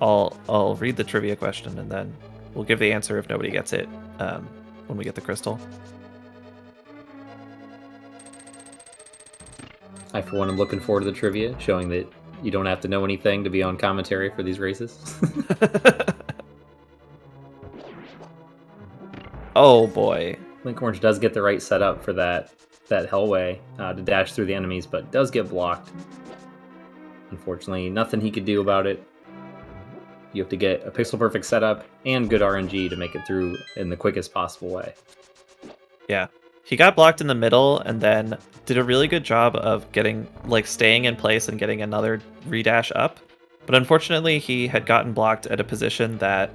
I'll read the trivia question and then we'll give the answer if nobody gets it when we get the crystal. I, for one, am looking forward to the trivia, showing that you don't have to know anything to be on commentary for these races. Oh boy. Linkorange does get the right setup for that hellway to dash through the enemies, but does get blocked. Unfortunately, nothing he could do about it. You have to get a pixel-perfect setup and good RNG to make it through in the quickest possible way. Yeah. He got blocked in the middle and then did a really good job of staying in place and getting another redash up. But unfortunately, he had gotten blocked at a position that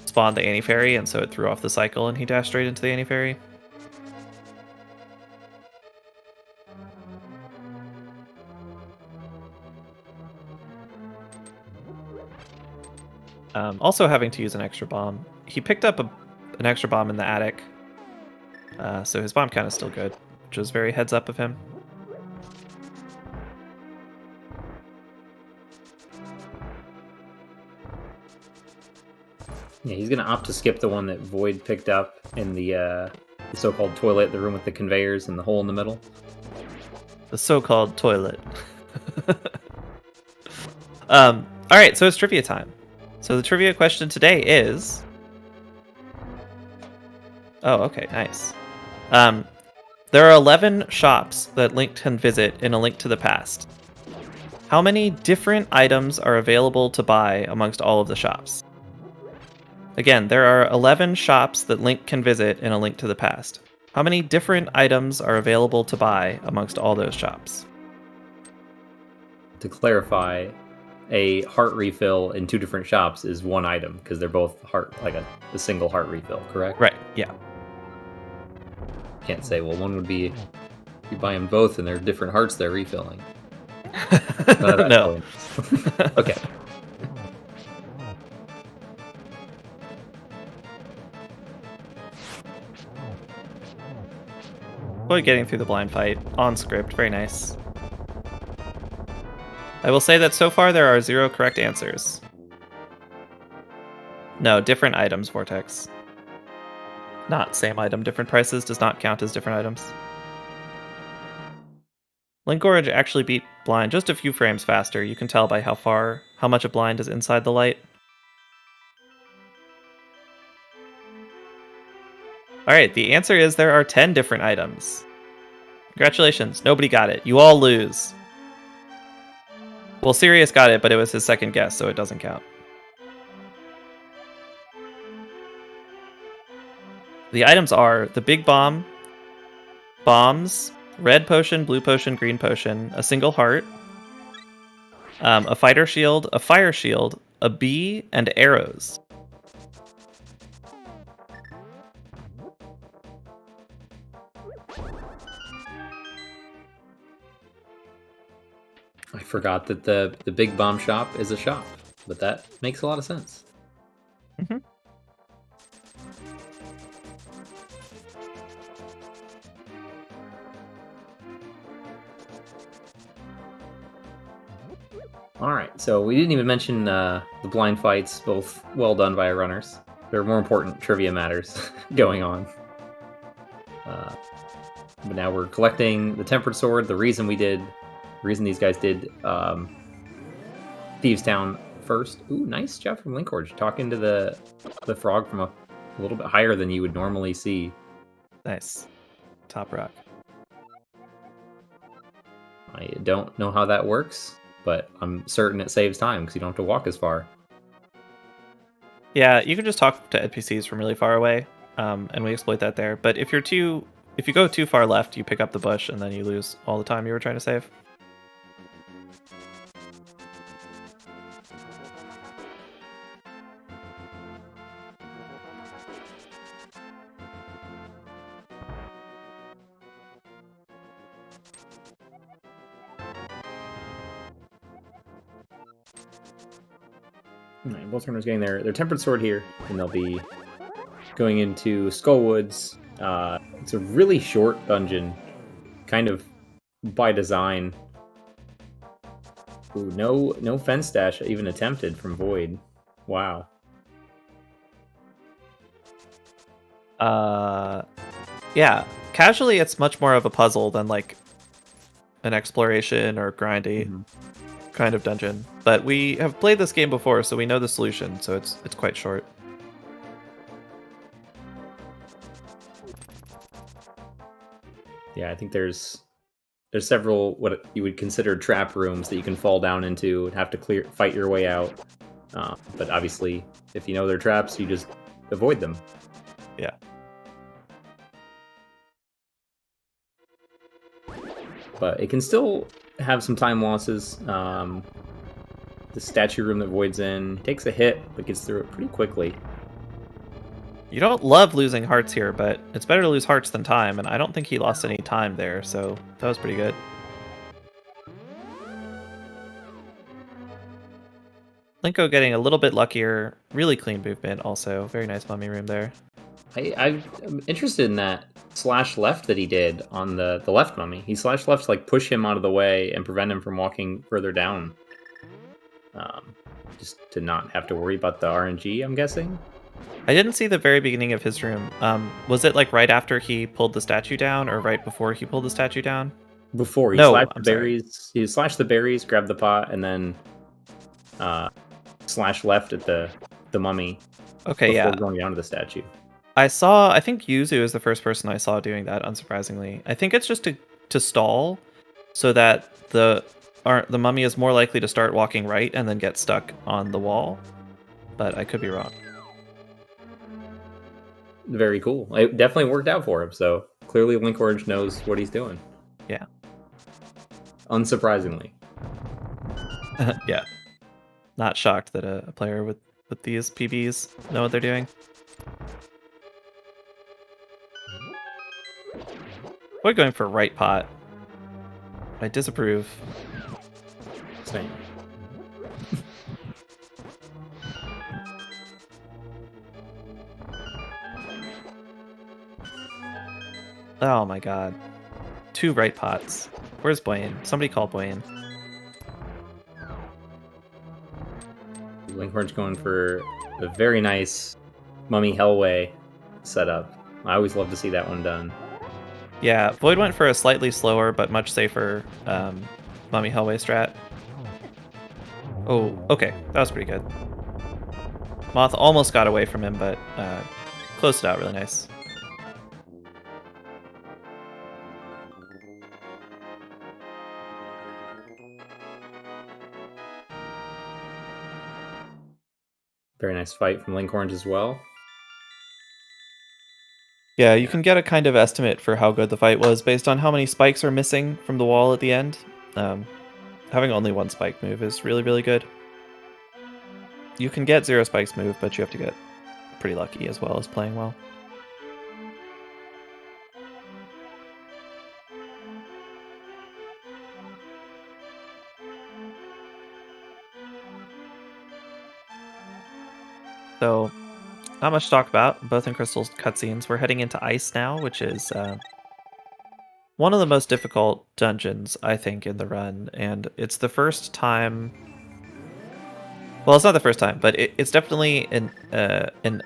spawned the anti-fairy, and so it threw off the cycle and he dashed straight into the anti-fairy. Also having to use an extra bomb. He picked up an extra bomb in the attic, so his bomb count is still good. which was very heads up of him. Yeah, he's gonna opt to skip the one that Void picked up in the so-called toilet, the room with the conveyors and the hole in the middle. The so-called toilet. All right, so it's trivia time. So the trivia question today is... Oh, okay, nice. There are 11 shops that Link can visit in A Link to the Past. How many different items are available to buy amongst all of the shops? Again, there are 11 shops that Link can visit in A Link to the Past. How many different items are available to buy amongst all those shops? To clarify, a heart refill in 2 different shops is one item, because they're both heart, like a single heart refill, correct? Right, yeah. Can't say, well, one would be you buy them both and they're different hearts they're refilling. No. Okay. Boy, getting through the blind fight on script, very nice. I will say that so far there are 0 correct answers. No, different items, Vortex. Not same item, different prices does not count as different items. Linkorange actually beat blind just a few frames faster. You can tell by how much a blind is inside the light. Alright, the answer is there are 10 different items. Congratulations, nobody got it. You all lose. Well, Sirius got it, but it was his second guess, so it doesn't count. The items are the Big Bomb, bombs, red potion, blue potion, green potion, a single heart, a fighter shield, a fire shield, a bee, and arrows. I forgot that the Big Bomb shop is a shop, but that makes a lot of sense. Mm-hmm. All right, so we didn't even mention the blind fights, both well done by our runners. There are more important trivia matters going on. But now we're collecting the Tempered Sword. The reason these guys did Thieves Town first. Ooh, nice job from Linkorange, talking to the frog from a little bit higher than you would normally see. Nice. Top rock. I don't know how that works, but I'm certain it saves time because you don't have to walk as far. Yeah, you can just talk to NPCs from really far away, and we exploit that there. But if you go too far left, you pick up the bush, and then you lose all the time you were trying to save. All right, both runners getting their Tempered Sword here, and they'll be going into Skullwoods. It's a really short dungeon, kind of by design. Ooh, no fence dash even attempted from Void. Wow. Yeah, casually it's much more of a puzzle than like an exploration or grindy kind of dungeon. But we have played this game before, so we know the solution, so it's quite short. Yeah, I think there's several what you would consider trap rooms that you can fall down into and have to fight your way out. But obviously, if you know they're traps, you just avoid them. Yeah. But it can still have some time losses. The statue room that Void's in takes a hit, but gets through it pretty quickly. You don't love losing hearts here, but it's better to lose hearts than time, and I don't think he lost any time there, so that was pretty good. Linko getting a little bit luckier, really clean movement also. Very nice mummy room there. I'm interested in that slash left that he did on the left mummy. He slash left to like push him out of the way and prevent him from walking further down. Just to not have to worry about the RNG, I'm guessing. I didn't see the very beginning of his room. Was it like right after he pulled the statue down, or right before he pulled the statue down? Before he slashed the berries, he slashed the berries, grabbed the pot, and then slash left at the mummy. Okay, before going down to the statue. I think Yuzu is the first person I saw doing that, unsurprisingly. I think it's just to stall so that the mummy is more likely to start walking right and then get stuck on the wall. But I could be wrong. Very cool. It definitely worked out for him, so clearly Linkorange knows what he's doing. Yeah. Unsurprisingly. Yeah. Not shocked that a player with these PBs know what they're doing. We're going for right pot. I disapprove. Same. Oh my god. 2 right pots. Where's Boyne? Somebody call Boyne. Linkorange going for a very nice Mummy Hellway setup. I always love to see that one done. Yeah, Void went for a slightly slower but much safer Mummy Hellway strat. Oh, okay. That was pretty good. Moth almost got away from him, but closed it out really nice. Very nice fight from Linkorange as well. Yeah, you can get a kind of estimate for how good the fight was based on how many spikes are missing from the wall at the end. Having only 1 spike move is really, really good. You can get 0 spikes move, but you have to get pretty lucky as well as playing well. So, not much to talk about, both in Crystal's cutscenes. We're heading into Ice now, which is one of the most difficult dungeons, I think, in the run. And it's the first time... Well, it's not the first time, but it's definitely an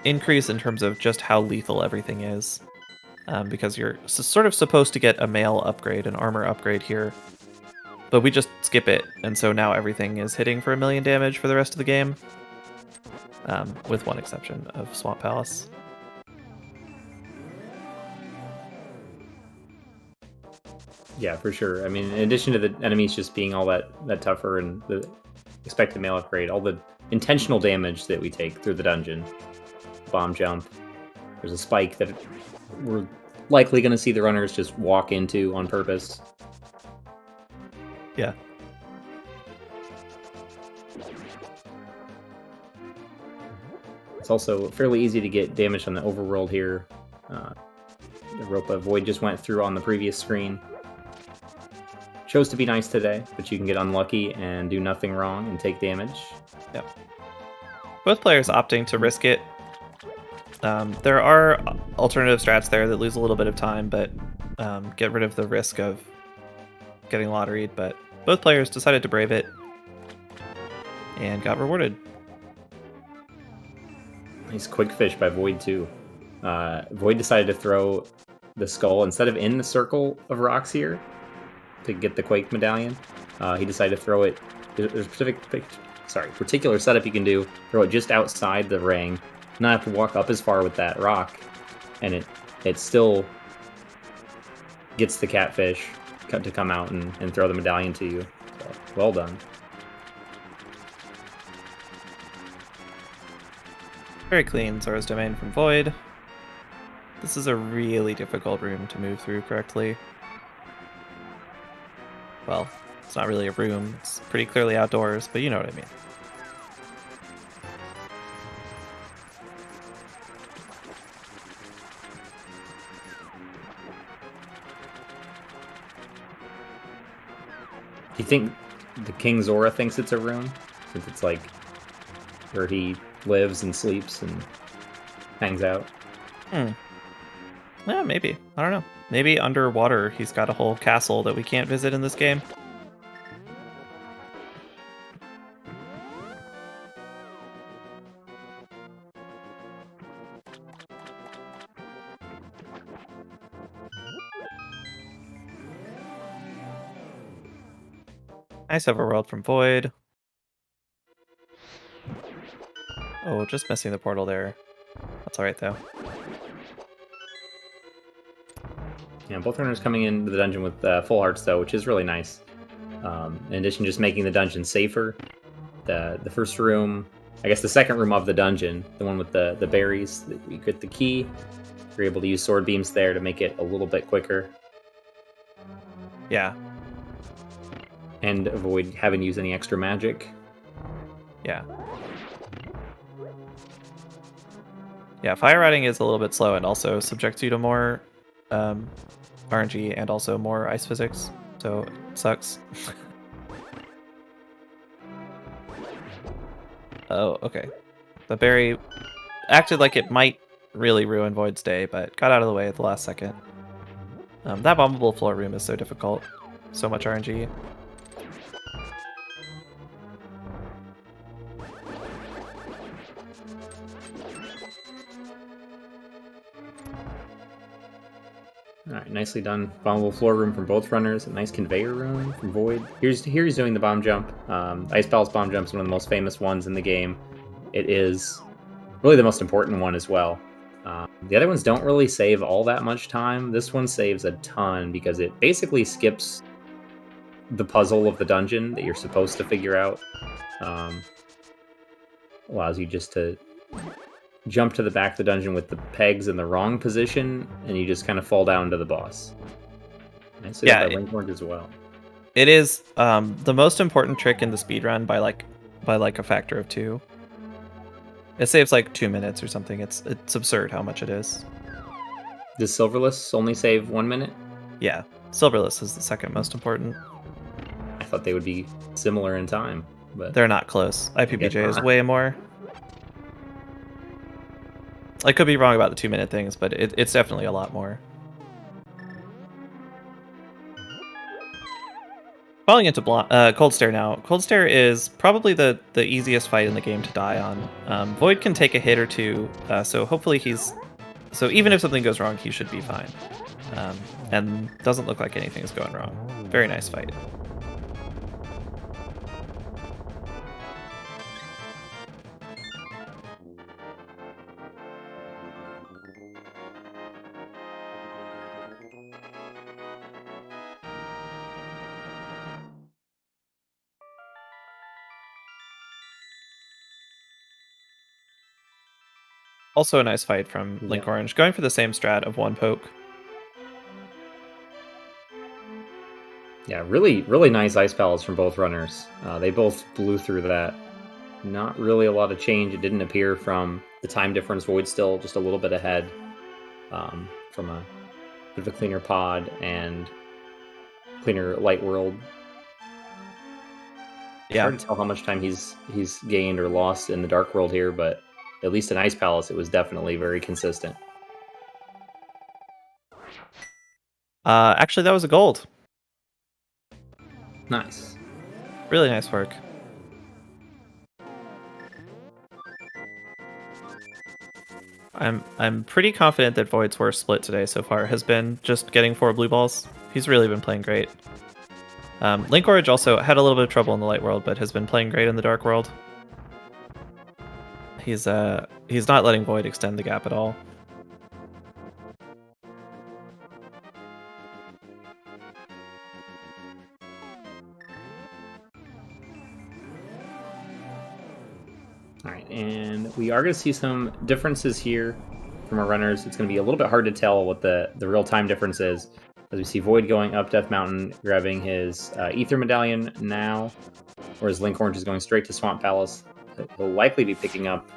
increase in terms of just how lethal everything is. Because you're sort of supposed to get a mail upgrade, an armor upgrade here. But we just skip it, and so now everything is hitting for 1,000,000 damage for the rest of the game. With one exception of Swamp Palace. Yeah, for sure. I mean, in addition to the enemies just being all that tougher and the expected mail upgrade, all the intentional damage that we take through the dungeon. Bomb jump. There's a spike that we're likely going to see the runners just walk into on purpose. Yeah. It's also fairly easy to get damage on the overworld here. The rope of Void just went through on the previous screen. Chose to be nice today, but you can get unlucky and do nothing wrong and take damage. Yep. Both players opting to risk it. There are alternative strats there that lose a little bit of time, but get rid of the risk of getting lotteried. But both players decided to brave it and got rewarded. Nice quick fish by Void, too. Void decided to throw the skull instead of in the circle of rocks here to get the Quake medallion. He decided to throw it. There's a particular setup you can do. Throw it just outside the ring. Not have to walk up as far with that rock, and it still gets the catfish to come out and throw the medallion to you. So, well done. Very clean Zora's Domain from Void. This is a really difficult room to move through correctly. Well, it's not really a room, it's pretty clearly outdoors, but you know what I mean. Do you think the King Zora thinks it's a room? Since it's like where he lives and sleeps and hangs out? Yeah, maybe. I don't know. Maybe underwater he's got a whole castle that we can't visit in this game. Nice overworld from Void. Oh, just missing the portal there. That's alright, though. Yeah, both runners coming into the dungeon with full hearts, though, which is really nice. In addition, just making the dungeon safer. The first room, I guess the second room of the dungeon, the one with the berries, you get the key. You're able to use sword beams there to make it a little bit quicker. Yeah. And avoid having to use any extra magic. Yeah. Yeah, fire riding is a little bit slow and also subjects you to more RNG and also more ice physics, so it sucks. Oh, okay. The berry acted like it might really ruin Void's day, but got out of the way at the last second. That bombable floor room is so difficult. So much RNG. Alright, nicely done. Bombable floor room from both runners. A nice conveyor room from Void. Here he's doing the bomb jump. Ice Palace bomb jump is one of the most famous ones in the game. It is really the most important one as well. The other ones don't really save all that much time. This one saves a ton because it basically skips the puzzle of the dungeon that you're supposed to figure out. Allows you just to jump to the back of the dungeon with the pegs in the wrong position, and you just kind of fall down to the boss. I see that by Linkorange as well. It is the most important trick in the speedrun by like a factor of 2. It saves like 2 minutes or something. It's absurd how much it is. Does Silverless only save 1 minute? Yeah, Silverless is the second most important. I thought they would be similar in time, but they're not close. IPBJ is way more. I could be wrong about the 2 minute things, but it's definitely a lot more. Falling into Cold Stare now. Cold Stare is probably the easiest fight in the game to die on. Void can take a hit or two, so hopefully so even if something goes wrong, he should be fine. And doesn't look like anything's going wrong. Very nice fight. Also a nice fight from Linkorange, going for the same strat of 1 poke. Yeah, really, really nice ice palace from both runners. They both blew through that. Not really a lot of change. It didn't appear from the time difference. Void still just a little bit ahead from a bit of a cleaner pod and cleaner light world. Yeah. Hard to tell how much time he's gained or lost in the dark world here, but at least in Ice Palace, it was definitely very consistent. Actually, that was a gold. Nice. Really nice work. I'm pretty confident that Void's worst split today so far has been just getting 4 blue balls. He's really been playing great. Linkorange also had a little bit of trouble in the light world, but has been playing great in the dark world. He's not letting Void extend the gap at all. Alright, and we are going to see some differences here from our runners. It's going to be a little bit hard to tell what the real time difference is. As we see Void going up Death Mountain, grabbing his Ether Medallion now, whereas Linkorange is going straight to Swamp Palace. He'll likely be picking up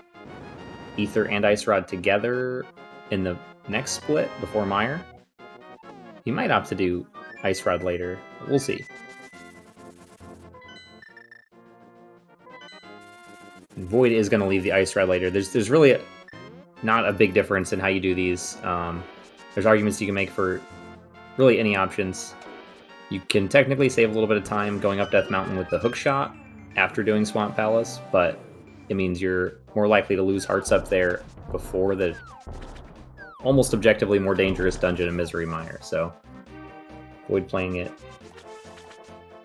Ether and Ice Rod together in the next split before Mire. He might opt to do Ice Rod later. We'll see. And Void is going to leave the Ice Rod later. There's really not a big difference in how you do these. There's arguments you can make for really any options. You can technically save a little bit of time going up Death Mountain with the hook shot after doing Swamp Palace, but it means you're more likely to lose hearts up there before the almost objectively more dangerous dungeon in Misery Mire. So avoid playing it.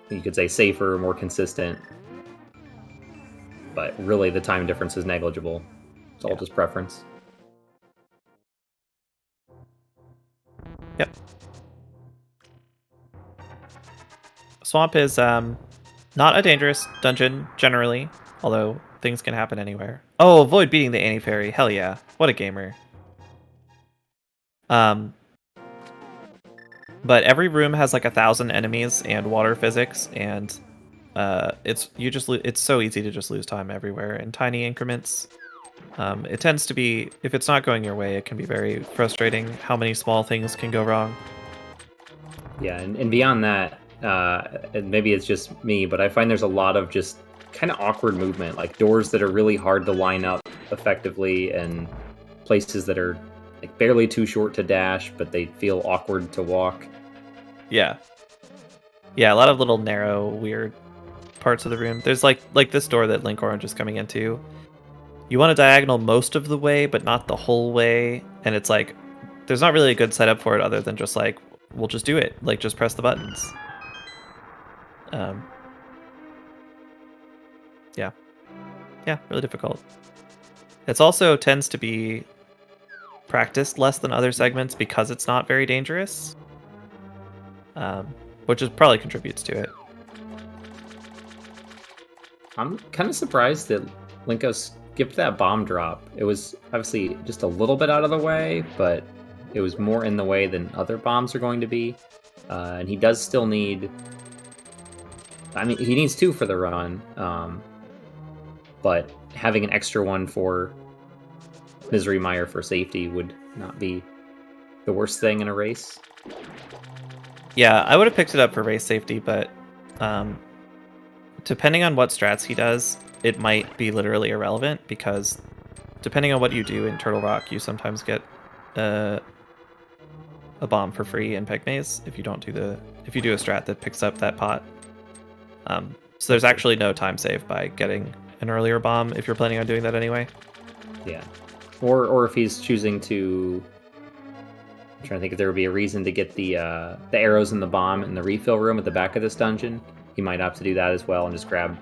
You could say safer, more consistent, but really the time difference is negligible. It's all just preference. Yep. Swamp is not a dangerous dungeon generally, although things can happen anywhere. Oh, Void beating the Annie Fairy. Hell yeah. What a gamer. But every room has like 1,000 enemies and water physics, and it's so easy to just lose time everywhere in tiny increments. It tends to be, if it's not going your way, it can be very frustrating how many small things can go wrong. Yeah, and beyond that, and maybe it's just me, but I find there's a lot of just kind of awkward movement, like doors that are really hard to line up effectively, and places that are like barely too short to dash, but they feel awkward to walk. Yeah, a lot of little narrow, weird parts of the room. There's like this door that Linkorange is coming into. You want to diagonal most of the way, but not the whole way, and it's like there's not really a good setup for it other than just like, we'll just do it, like just press the buttons. Yeah, really difficult. It's also tends to be practiced less than other segments because it's not very dangerous, which probably contributes to it. I'm kind of surprised that Linko skipped that bomb drop. It was obviously just a little bit out of the way, but it was more in the way than other bombs are going to be. And he does still need... I mean, he needs 2 for the run, but having an extra one for Misery Mire for safety would not be the worst thing in a race. Yeah, I would have picked it up for race safety, but depending on what strats he does, it might be literally irrelevant, because depending on what you do in Turtle Rock, you sometimes get a bomb for free in Peg Maze if you do a strat that picks up that pot. So there's actually no time save by getting an earlier bomb if you're planning on doing that anyway. Yeah, or if he's choosing to... I'm trying to think if there would be a reason to get the arrows and the bomb in the refill room at the back of this dungeon. He might opt to do that as well and just grab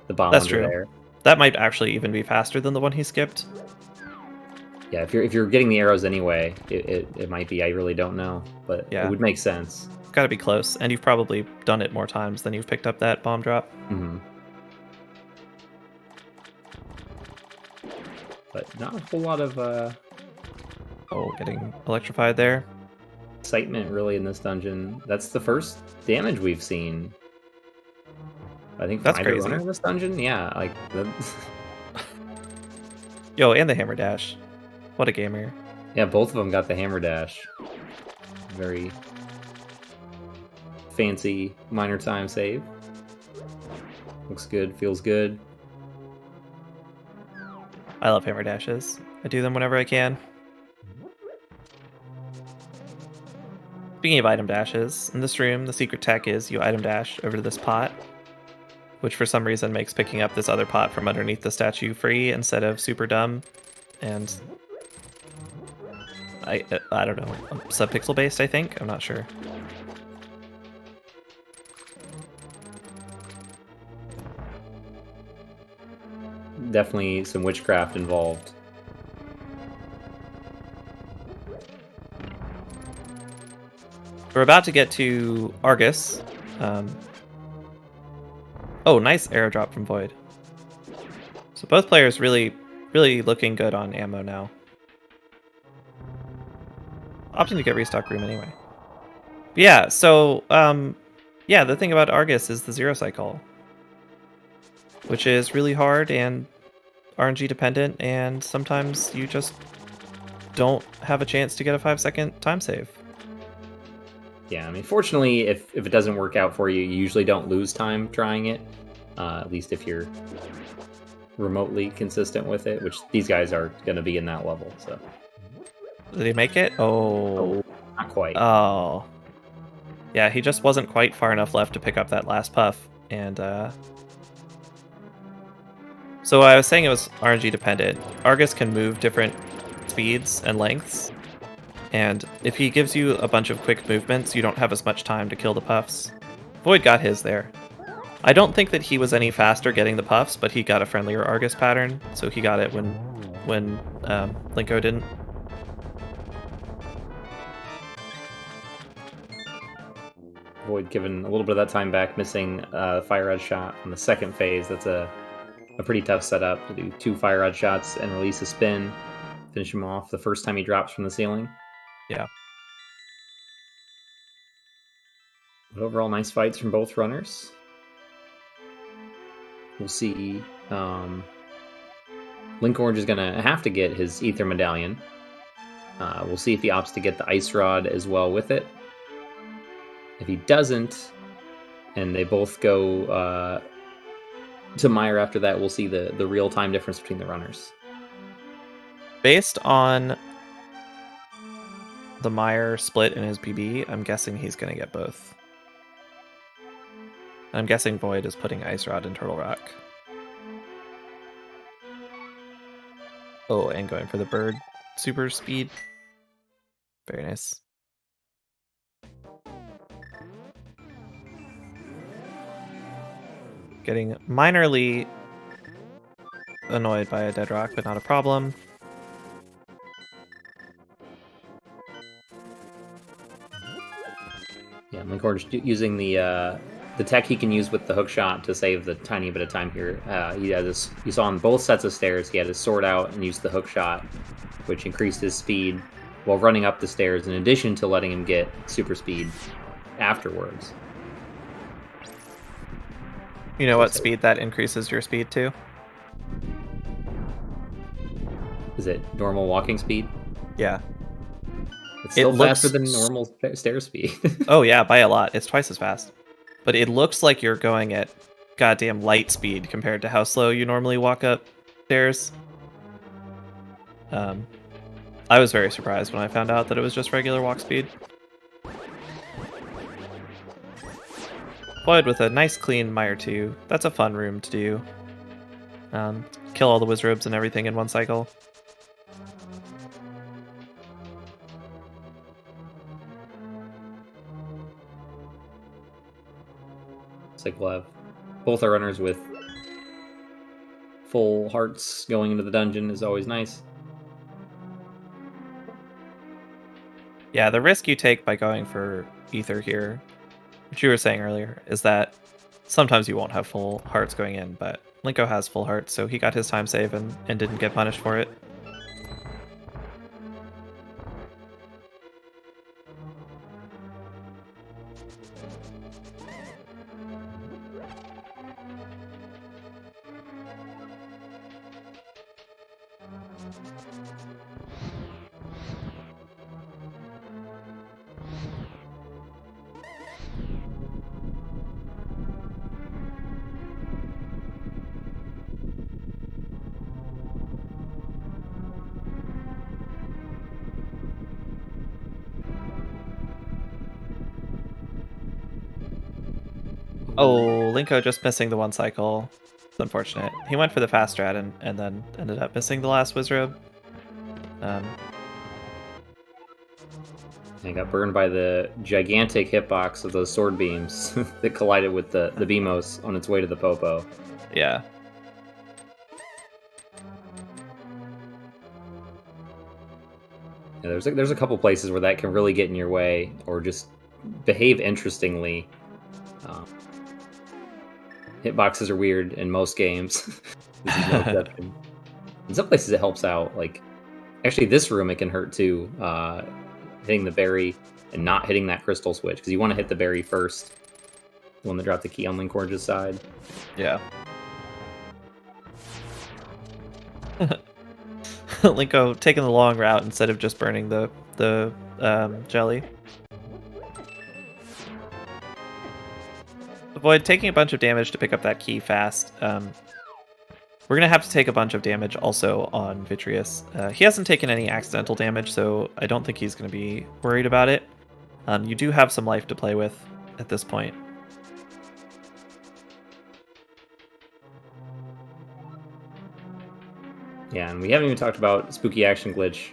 the bomb That's under true. there. That might actually even be faster than the one he skipped. Yeah, if you're getting the arrows anyway, it might be. I really don't know, but Yeah. It would make sense. It's got to be close, and you've probably done it more times than you've picked up that bomb drop. Mm-hmm. But not a whole lot of Getting electrified there. excitement really in this dungeon. That's the first damage we've seen. I think That's from either crazy. runner in this dungeon. Yeah, like Yo, and the hammer dash. What a gamer. yeah, both of them got the hammer dash. Very fancy minor time save. Looks good, feels good. I love hammer dashes. I do them whenever I can. Speaking of item dashes, in this room, the secret tech is you item dash over to this pot, which for some reason makes picking up this other pot from underneath the statue free instead of super dumb. And I don't know, sub-pixel based, I think? I'm not sure. Definitely some witchcraft involved. We're about to get to Argus. Oh, nice arrow drop from Void. So both players really looking good on ammo now. Opting to get restock room anyway. But yeah, so yeah, the thing about Argus is the 0 cycle, which is really hard and RNG dependent, and sometimes you just don't have a chance to get a 5-second time save. Yeah, I mean, fortunately, if it doesn't work out for you, you usually don't lose time trying it. At least if you're remotely consistent with it, which these guys are going to be in that level. So did he make it? Oh, not quite. Oh, yeah, he just wasn't quite far enough left to pick up that last puff, and so I was saying it was RNG dependent. Argus can move different speeds and lengths, and if he gives you a bunch of quick movements, you don't have as much time to kill the puffs. Void got his there. I don't think that he was any faster getting the puffs, but he got a friendlier Argus pattern, so he got it when Linko didn't. Void given a little bit of that time back, missing Fire Rod shot in the second phase. That's a pretty tough setup to do 2 Fire Rod shots and release a spin, finish him off the first time he drops from the ceiling. Yeah. But overall, nice fights from both runners. We'll see. Linkorange is going to have to get his Ether Medallion. We'll see if he opts to get the Ice Rod as well with it. If he doesn't, and they both go to Meyer after that, we'll see the real time difference between the runners. Based on the Meyer split in his PB, I'm guessing he's going to get both. I'm guessing Void is putting Ice Rod in Turtle Rock. Oh, and going for the bird super speed. Very nice. Getting minorly annoyed by a dead rock, but not a problem. Yeah, Linkorange using the tech he can use with the hook shot to save the tiny bit of time here. He had this. You saw on both sets of stairs, he had his sword out and used the hook shot, which increased his speed while running up the stairs. In addition to letting him get super speed afterwards. You know what speed that increases your speed to? Is it normal walking speed? Yeah. It's still faster than normal stair speed. Oh yeah, by a lot. It's twice as fast. But it looks like you're going at goddamn light speed compared to how slow you normally walk up stairs. I was very surprised when I found out that it was just regular walk speed. Void with a nice clean Mire 2. That's a fun room to do. Kill all the Wizrobes and everything in one cycle. It's like we'll have both our runners with full hearts going into the dungeon is always nice. Yeah, the risk you take by going for Ether here, which you were saying earlier, is that sometimes you won't have full hearts going in, but Linko has full hearts, so he got his time save and didn't get punished for it. Oh, Linko just missing the one cycle. It's unfortunate. He went for the fast strat and then ended up missing the last Wizrobe. He got burned by the gigantic hitbox of those sword beams that collided with the Beamos on its way to the Popo. Yeah. Yeah, there's a couple places where that can really get in your way or just behave interestingly. Hitboxes are weird in most games. In some places it helps out. Like, actually, this room it can hurt too. Hitting the berry and not hitting that crystal switch because you want to hit the berry first. The one that dropped the key on Linkorange's side. Yeah. Linko taking the long route instead of just burning the jelly. Void taking a bunch of damage to pick up that key fast. We're going to have to take a bunch of damage also on Vitreous. He hasn't taken any accidental damage, so I don't think he's going to be worried about it. You do have some life to play with at this point. Yeah, and we haven't even talked about Spooky Action Glitch.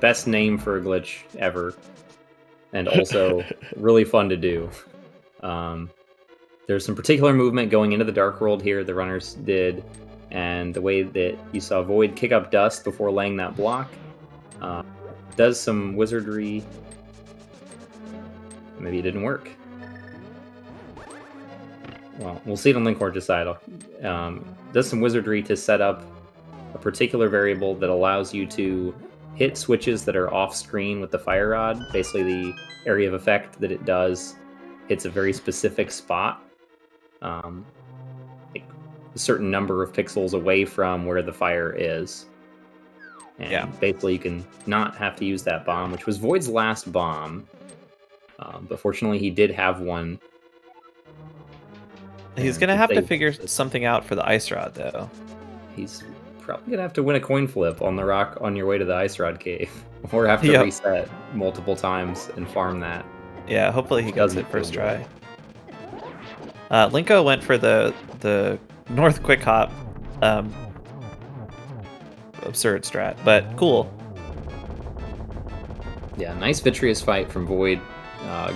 Best name for a glitch ever. And also really fun to do. There's some particular movement going into the Dark World here, the runners did. And the way that you saw Void kick up dust before laying that block does some wizardry. Maybe it didn't work. Well, we'll see it on Linkorange's side. Does some wizardry to set up a particular variable that allows you to hit switches that are off screen with the fire rod. Basically, the area of effect that it does hits a very specific spot, like a certain number of pixels away from where the fire is. And basically, you can not have to use that bomb, which was Void's last bomb. But fortunately, he did have one. He's going to have to figure something out for the ice rod, though. He's probably going to have to win a coin flip on the rock on your way to the ice rod cave. Or have to reset multiple times and farm that. Yeah, hopefully he gets it first try. Linko went for the North Quick Hop absurd strat, but cool. Yeah, nice Vitreous fight from Void.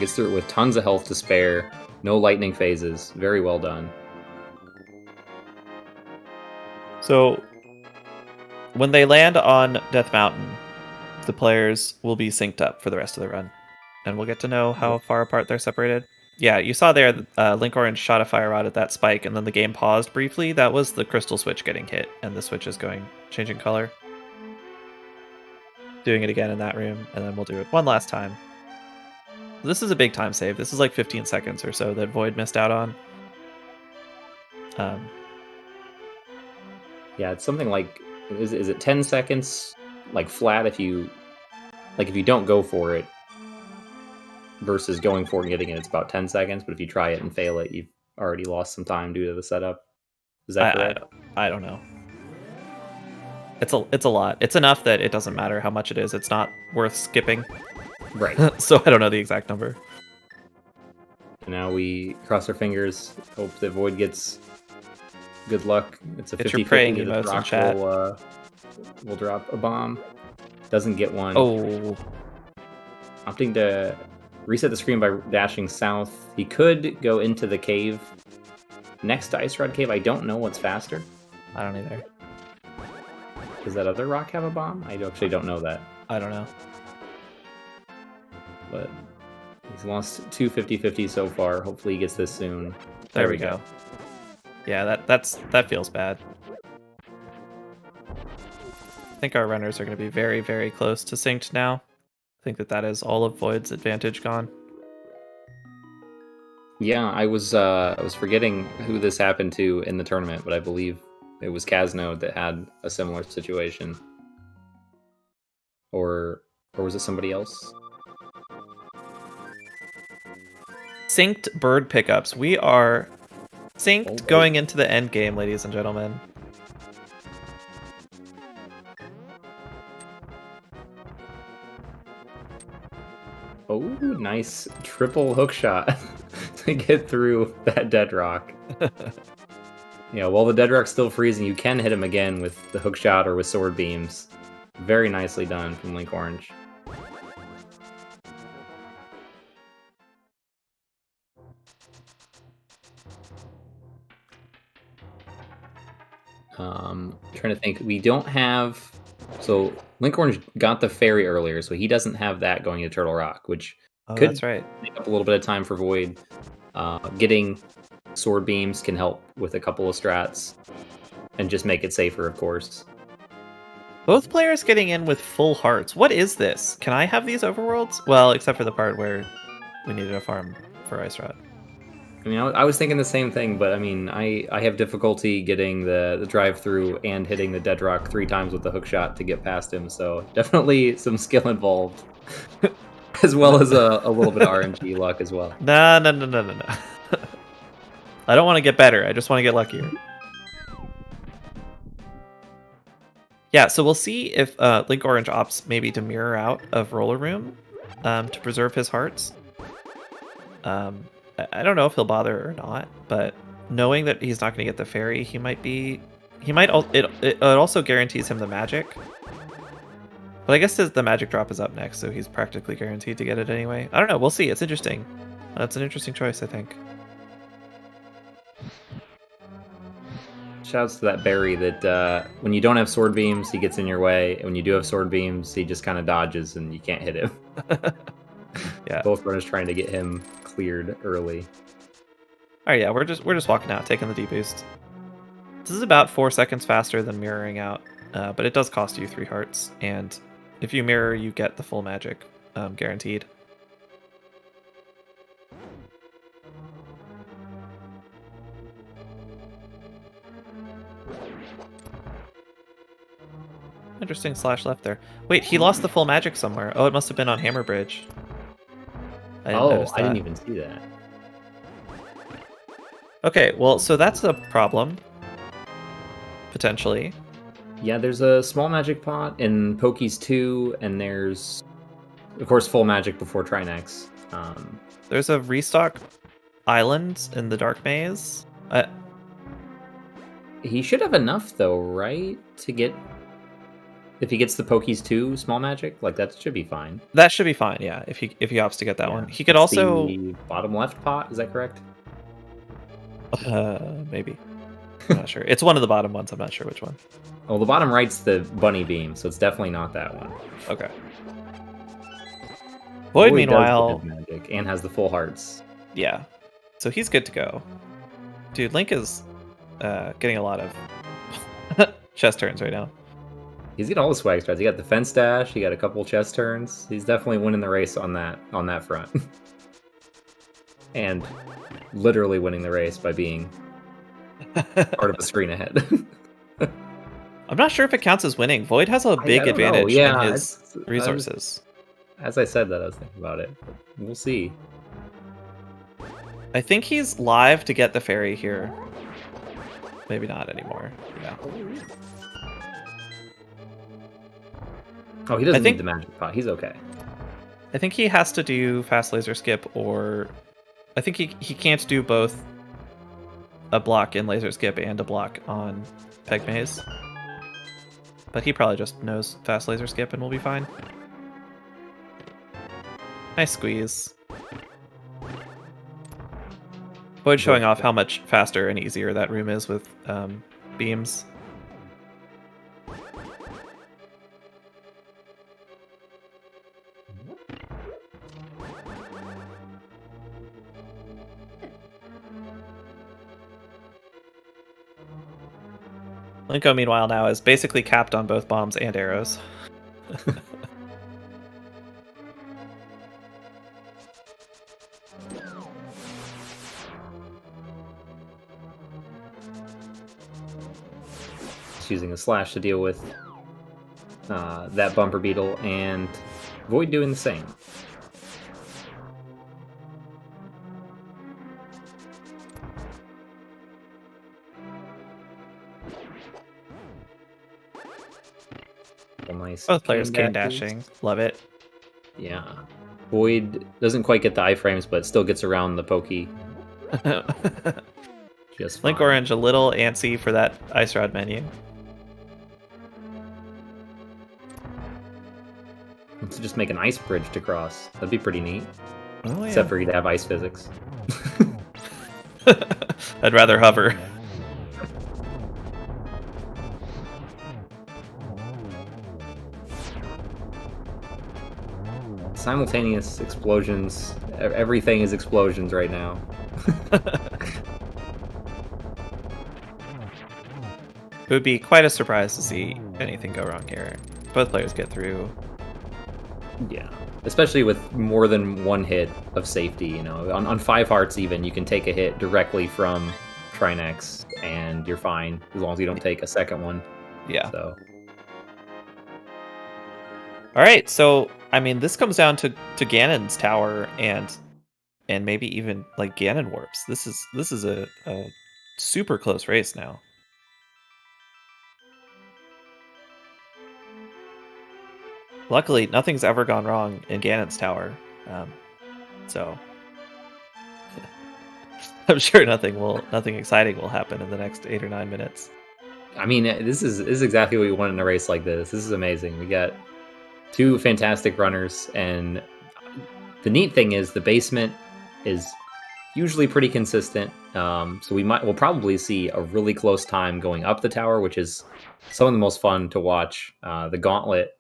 Gets through it with tons of health to spare. No lightning phases. Very well done. So, when they land on Death Mountain, the players will be synced up for the rest of the run. And we'll get to know how far apart they're separated. Yeah, you saw there, Linkorange shot a fire rod at that spike, and then the game paused briefly. That was the crystal switch getting hit, and the switch is changing color. Doing it again in that room, and then we'll do it one last time. This is a big time save. This is like 15 seconds or so that Void missed out on. Yeah, it's something like, is it 10 seconds, like flat if you don't go for it, versus going for it and getting it, it's about 10 seconds, but if you try it and fail it, you've already lost some time due to the setup. Is that correct? I don't know. It's a lot. It's enough that it doesn't matter how much it is. It's not worth skipping. Right. So I don't know the exact number. Now we cross our fingers, hope that Void gets good luck. It's a 50-50. It's your praying emotes in chat. We'll drop a bomb. Doesn't get one. Oh. Opting to reset the screen by dashing south. He could go into the cave next to Ice Rod Cave. I don't know what's faster. I don't either. Does that other rock have a bomb? I actually don't know that. I don't know. But he's lost two 50-50 so far. Hopefully he gets this soon. There we go. Yeah, that feels bad. I think our runners are going to be very, very close to synced now. I think that is all of Void's advantage gone. Yeah, I was forgetting who this happened to in the tournament, but I believe it was Kaznode that had a similar situation. Or was it somebody else? Synced bird pickups. We are synced going into the end game, ladies and gentlemen. Oh, nice triple hook shot to get through that dead rock. Yeah, while the dead rock's still freezing, you can hit him again with the hook shot or with sword beams. Very nicely done from Linkorange. Trying to think. We don't have... So, Linkorange got the fairy earlier, so he doesn't have that going to Turtle Rock, which could that's right. Take up a little bit of time for Void. Getting sword beams can help with a couple of strats, and just make it safer, of course. Both players getting in with full hearts. What is this? Can I have these overworlds? Well, except for the part where we needed a farm for Ice Rod. I mean, I was thinking the same thing, but I mean, I have difficulty getting the drive through and hitting the dead rock 3 times with the hook shot to get past him, so definitely some skill involved. As well as a little bit of RNG luck as well. No. I don't want to get better, I just want to get luckier. Yeah, so we'll see if Linkorange opts maybe to mirror out of Roller Room to preserve his hearts. I don't know if he'll bother or not, but knowing that he's not going to get the fairy, he might be. It also guarantees him the magic. But I guess the magic drop is up next, so he's practically guaranteed to get it anyway. I don't know. We'll see. It's interesting. That's an interesting choice, I think. Shouts to that Barry that when you don't have sword beams, he gets in your way. And when you do have sword beams, he just kind of dodges and you can't hit him. Yeah. Both runners trying to get him cleared early. All right, yeah, we're just walking out, taking the D boost. This is about 4 seconds faster than mirroring out, but it does cost you 3 hearts, and if you mirror, you get the full magic, guaranteed. Interesting slash left there. Wait, he lost the full magic somewhere. Oh, it must have been on Hammer Bridge. I didn't even see that. Okay, well, so that's a problem. Potentially. Yeah, there's a small magic pot in Pokies 2, and there's, of course, full magic before Trinex. There's a restock island in the Dark Maze. He should have enough, though, right? To get... If he gets the Pokies 2 small magic, like, that should be fine. That should be fine, yeah, if he opts to get that one. He could also... The bottom left pot, is that correct? Maybe. I'm not sure. It's one of the bottom ones. I'm not sure which one. Well, the bottom right's the bunny beam, so it's definitely not that one. Okay. V0oid, meanwhile, does magic and has the full hearts. Yeah, so he's good to go. Dude, Link is getting a lot of chest turns right now. He's getting all the swag strats. He got the fence dash. He got a couple chest turns. He's definitely winning the race on that front. And literally winning the race by being part of a screen ahead. I'm not sure if it counts as winning. V0oid has a big advantage in his resources. As I said that, I was thinking about it. But we'll see. I think he's live to get the fairy here. Maybe not anymore. Yeah. Oh, he doesn't need the magic pot. He's okay. I think he has to do fast laser skip, or I think he can't do both a block in laser skip and a block on Peg Maze. But he probably just knows fast laser skip and will be fine. Nice squeeze. V0oid showing off how much faster and easier that room is with beams. Linko, meanwhile, now is basically capped on both bombs and arrows. He's using a slash to deal with that bumper beetle, and V0oid doing the same. Nice. Both players cane dashing. Love it. Yeah. V0oid doesn't quite get the iframes, but still gets around the pokey. Just fine. Linkorange a little antsy for that ice rod menu. Let's just make an ice bridge to cross. That'd be pretty neat. Oh, yeah. Except for you to have ice physics. I'd rather hover. Simultaneous explosions. Everything is explosions right now. It would be quite a surprise to see anything go wrong here. Both players get through. Yeah, especially with more than one hit of safety. You know, on 5 hearts even, you can take a hit directly from Trinex, and you're fine as long as you don't take a second one. Yeah. So. All right, so I mean, this comes down to Ganon's tower and maybe even like Ganon warps. This is a super close race now. Luckily, nothing's ever gone wrong in Ganon's tower, so I'm sure nothing exciting will happen in the next 8 or 9 minutes. I mean, this is exactly what we want in a race like this. This is amazing. We got 2 fantastic runners, and the neat thing is the basement is usually pretty consistent. So we'll probably see a really close time going up the tower, which is some of the most fun to watch. The gauntlet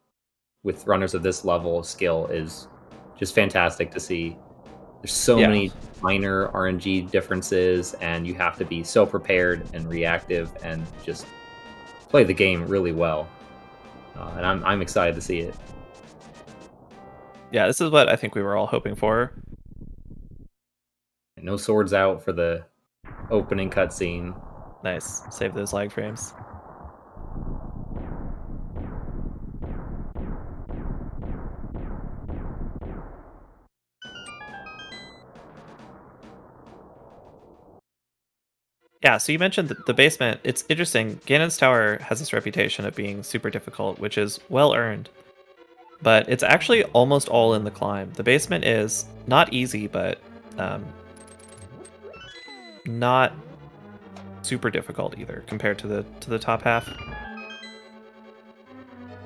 with runners of this level of skill is just fantastic to see. There's so many minor RNG differences, and you have to be so prepared and reactive and just play the game really well. And I'm excited to see it. Yeah, this is what I think we were all hoping for. No swords out for the opening cutscene. Nice. Save those lag frames. Yeah, so you mentioned the basement. It's interesting. Ganon's Tower has this reputation of being super difficult, which is well earned. But it's actually almost all in the climb. The basement is not easy, but not super difficult either compared to the top half.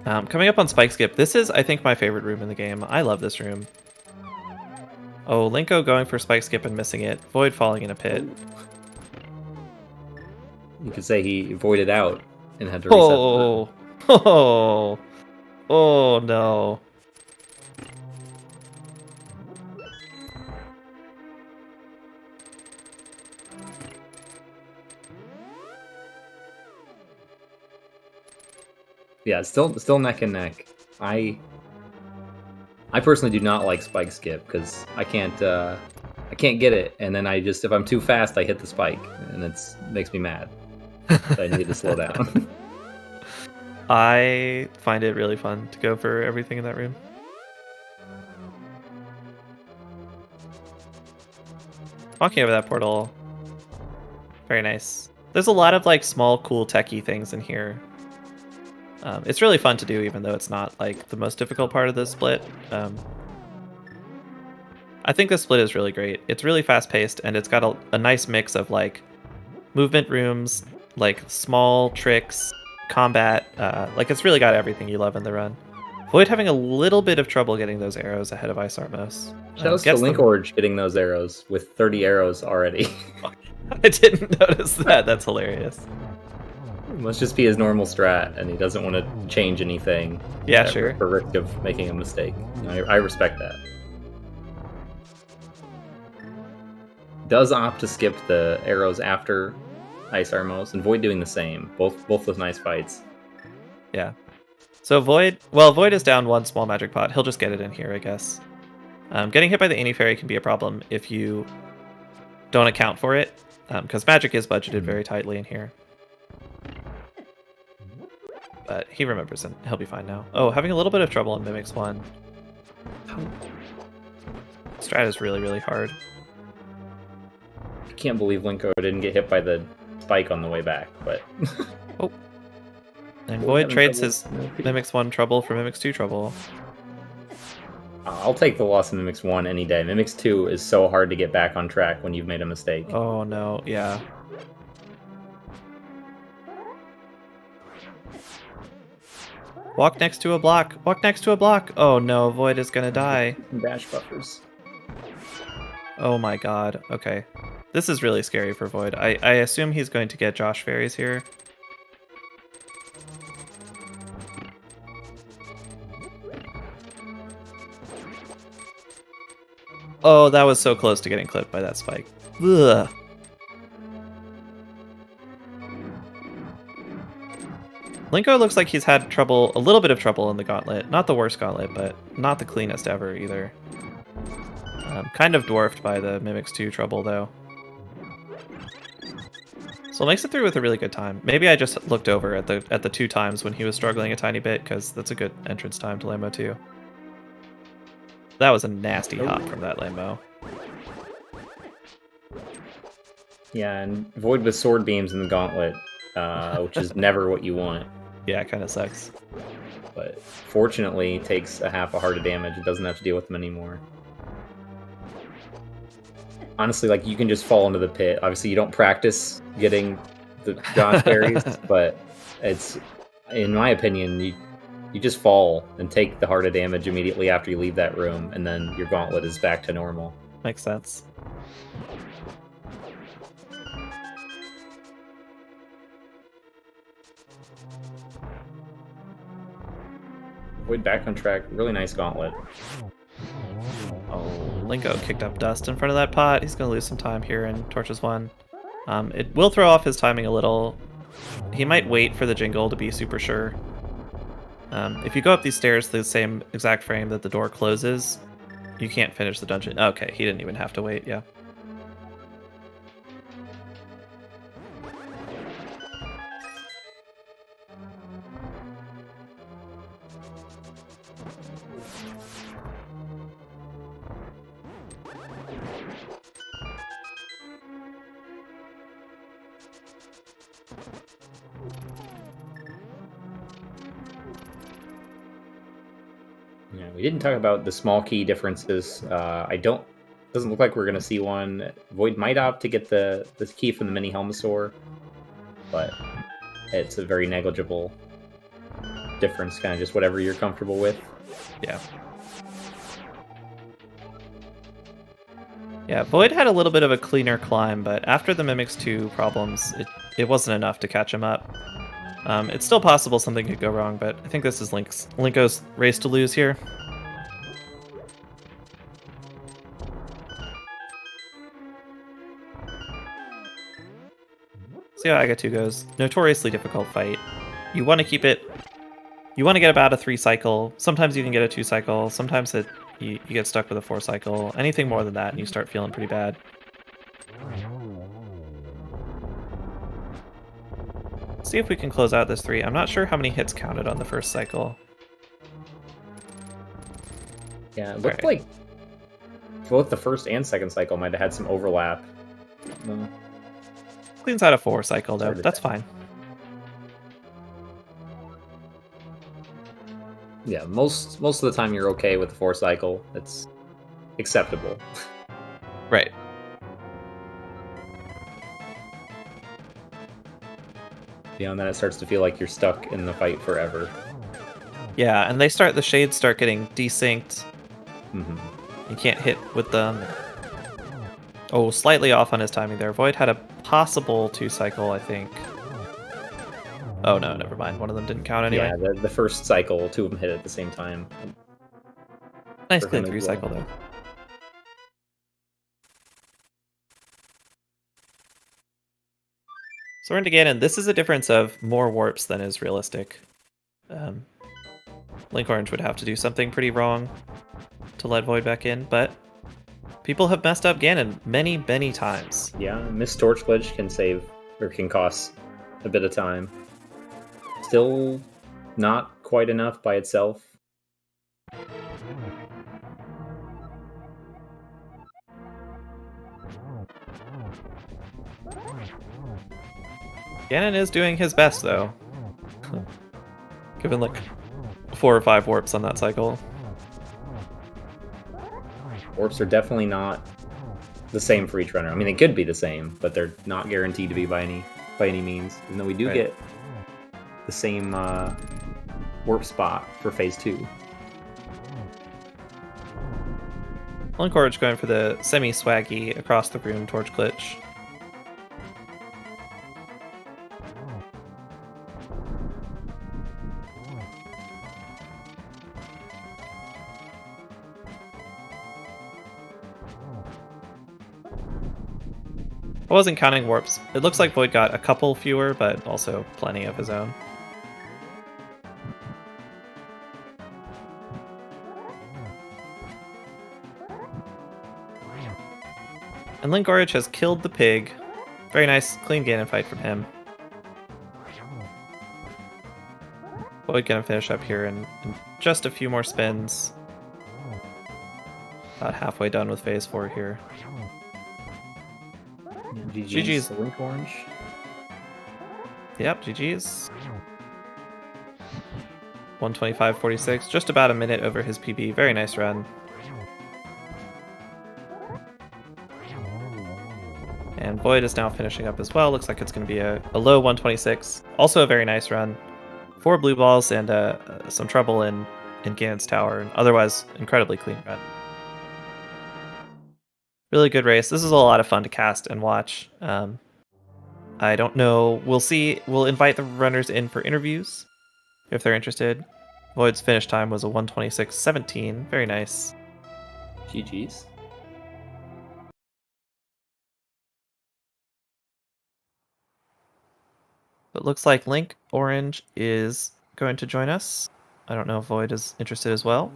Coming up on Spike Skip, this is, I think, my favorite room in the game. I love this room. Oh, Linko going for Spike Skip and missing it. Void falling in a pit. You could say he voided out and had to reset. Oh no. Yeah, still neck and neck. I personally do not like Spike Skip because I can't get it, and then if I'm too fast, I hit the spike, and it makes me mad. So I need to slow down. I find it really fun to go for everything in that room. Walking over that portal. Very nice. There's a lot of like small, cool, techie things in here. It's really fun to do, even though it's not like the most difficult part of the split. I think this split is really great. It's really fast-paced, and it's got a nice mix of like movement rooms, like small tricks, combat. Like it's really got everything you love in the run. Void having a little bit of trouble getting those arrows ahead of Isarmos. Shoutouts to Linkorange getting those arrows with 30 arrows already. I didn't notice that. That's hilarious. Must just be his normal strat, and he doesn't want to change anything. Yeah, sure. For risk of making a mistake. I respect that. Does opt to skip the arrows after Isarmos, and Void doing the same. Both with nice fights. Yeah. So Void is down 1 small magic pot. He'll just get it in here, I guess. Getting hit by the Any Fairy can be a problem if you don't account for it, because magic is budgeted very tightly in here. But he remembers and he'll be fine now. Oh, having a little bit of trouble in Mimics 1. Strat is really, really hard. I can't believe Linko didn't get hit by the spike on the way back, but... Oh. And Void trades his Mimics 1 trouble for Mimics 2 trouble. I'll take the loss in Mimics 1 any day. Mimics 2 is so hard to get back on track when you've made a mistake. Oh no, yeah. Walk next to a block. Walk next to a block. Oh no, Void is gonna die. Dash buffers. Oh my god. Okay. This is really scary for Void. I assume he's going to get Josh Fairies here. Oh, that was so close to getting clipped by that spike. Ugh. Linko looks like he's had trouble, a little bit of trouble in the gauntlet. Not the worst gauntlet, but not the cleanest ever either. Kind of dwarfed by the Mimics 2 trouble, though. So makes it through with a really good time. Maybe I just looked over at the 2 times when he was struggling a tiny bit, because that's a good entrance time to Lambo 2. That was a nasty hop from that Lambo. Yeah, and Void with sword beams in the gauntlet, which is never what you want. Yeah, it kind of sucks. but fortunately takes a half a heart of damage. It doesn't have to deal with them anymore. Honestly, like, you can just fall into the pit. Obviously, you don't practice getting the dodge parries, but it's, in my opinion, you just fall and take the heart of damage immediately after you leave that room, and then your gauntlet is back to normal. Makes sense. Void back on track. Really nice gauntlet. Oh, Linko kicked up dust in front of that pot. He's going to lose some time here in Torches 1. It will throw off his timing a little. He might wait for the jingle to be super sure. If you go up these stairs to the same exact frame that the door closes, you can't finish the dungeon. Okay, he didn't even have to wait, yeah. Yeah, we didn't talk about the small key differences. Doesn't look like we're gonna see one. Void might opt to get the key from the mini Helmasaur, but it's a very negligible difference, kind of just whatever you're comfortable with. Yeah. Yeah, Void had a little bit of a cleaner climb, but after the Mimics 2 problems, it wasn't enough to catch him up. It's still possible something could go wrong, but I think this is Linko's race to lose here. See how Aga 2 goes. Notoriously difficult fight. You want to keep it... You want to get about a 3 cycle. Sometimes you can get a 2 cycle. Sometimes you get stuck with a 4 cycle. Anything more than that and you start feeling pretty bad. See if we can close out this 3. I'm not sure how many hits counted on the first cycle. Yeah, it looked like both the first and second cycle might have had some overlap. Cleans out a 4 cycle though. That's fine. Yeah, most of the time you're okay with the 4 cycle. It's acceptable. Right. Beyond that, it starts to feel like you're stuck in the fight forever. Yeah, and the shades start getting desynced. Mm-hmm. You can't hit with them. Oh, slightly off on his timing there. Void had a possible 2 cycle, I think. Oh no, never mind. One of them didn't count anyway. Yeah, the first cycle, 2 of them hit at the same time. Nice clean 3 cycle though. So we're into Ganon. This is a difference of more warps than is realistic. Linkorange would have to do something pretty wrong to let Void back in, but people have messed up Ganon many, many times. Yeah, Miss Torch Glitch can cost a bit of time. Still not quite enough by itself. Ganon is doing his best, though. Given, like, 4 or 5 warps on that cycle. Warps are definitely not the same for each runner. I mean, they could be the same, but they're not guaranteed to be by any means. Even though we do get the same warp spot for Phase 2. Linkorange going for the semi-swaggy across the room Torch Glitch. I wasn't counting warps. It looks like Void got a couple fewer, but also plenty of his own. And Linkorange has killed the pig. Very nice, clean Ganon fight from him. Void gonna finish up here in just a few more spins. About halfway done with Phase 4 here. GG's. Linkorange. Yep, GG's. 125.46, just about a minute over his PB. Very nice run. And Void is now finishing up as well. Looks like it's going to be a low 126. Also a very nice run. 4 blue balls and some trouble in Ganon's Tower. Otherwise, incredibly clean run. Really good race. This is a lot of fun to cast and watch. I don't know. We'll see. We'll invite the runners in for interviews if they're interested. Void's finish time was a 126.17. Very nice. GG's. It looks like Linkorange is going to join us. I don't know if Void is interested as well.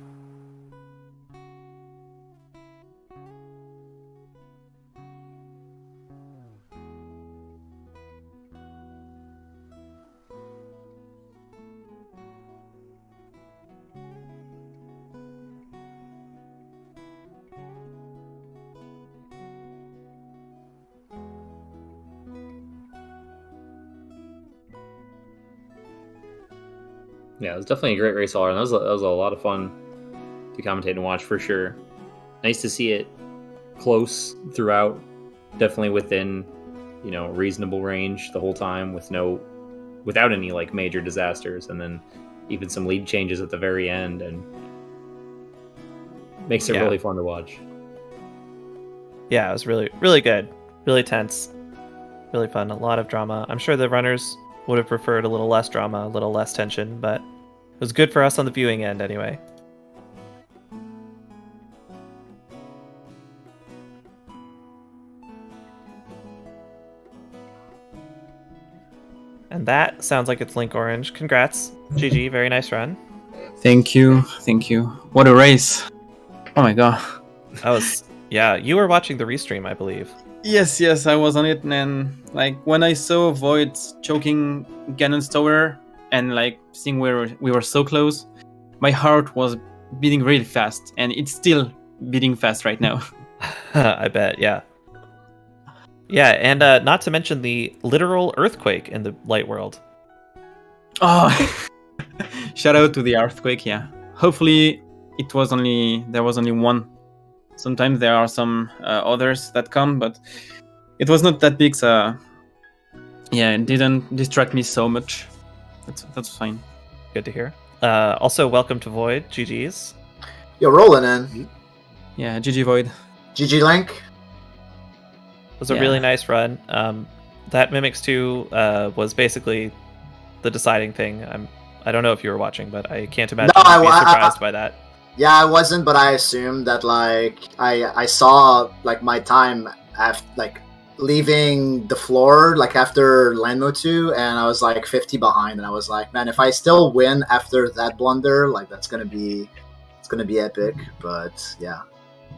Yeah, it was definitely a great race all around. That was a lot of fun to commentate and watch for sure. Nice to see it close throughout, definitely within, reasonable range the whole time without any like major disasters, and then even some lead changes at the very end, and makes it really fun to watch. Yeah, it was really, really good. Really tense. Really fun. A lot of drama. I'm sure the runners would have preferred a little less drama, a little less tension, but it was good for us on the viewing end anyway. And that sounds like it's Linkorange. Congrats, GG. Very nice run. Thank you. What a race! Oh my god. That was you were watching the restream, I believe. Yes, I was on it, and like when I saw Void choking Ganon's Tower and like seeing where we were so close, my heart was beating really fast, and it's still beating fast right now. I bet, yeah. Yeah, and not to mention the literal earthquake in the light world. Oh, shout out to the earthquake, yeah. Hopefully there was only one. Sometimes there are some others that come, but it was not that big, so yeah, it didn't distract me so much. That's fine. Good to hear. Also, welcome to Void, GG's. Yo, rolling in. Yeah, GG Void. GG Link. It was a really nice run. That Mimics 2 was basically the deciding thing. I don't know if you were watching, but I can't imagine you'd be surprised by that. Yeah, I wasn't, but I assumed that like I saw like my time after like leaving the floor like after Landmo 2, and I was like 50 behind, and I was like, man, if I still win after that blunder, like it's gonna be epic. But yeah.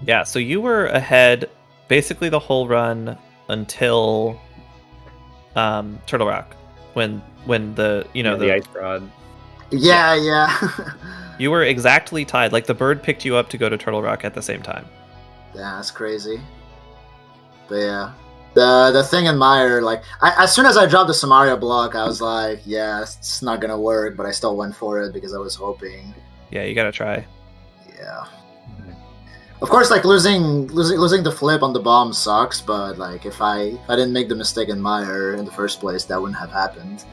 Yeah, so you were ahead basically the whole run until Turtle Rock, when the the ice rod. Yeah. You were exactly tied. Like the bird picked you up to go to Turtle Rock at the same time. Yeah, that's crazy. But yeah, the thing in Meyer, like as soon as I dropped the Samaria block, I was like, yeah, it's not gonna work. But I still went for it because I was hoping. Yeah, you gotta try. Yeah. Of course, like losing the flip on the bomb sucks, but like if I didn't make the mistake in Meyer in the first place, that wouldn't have happened.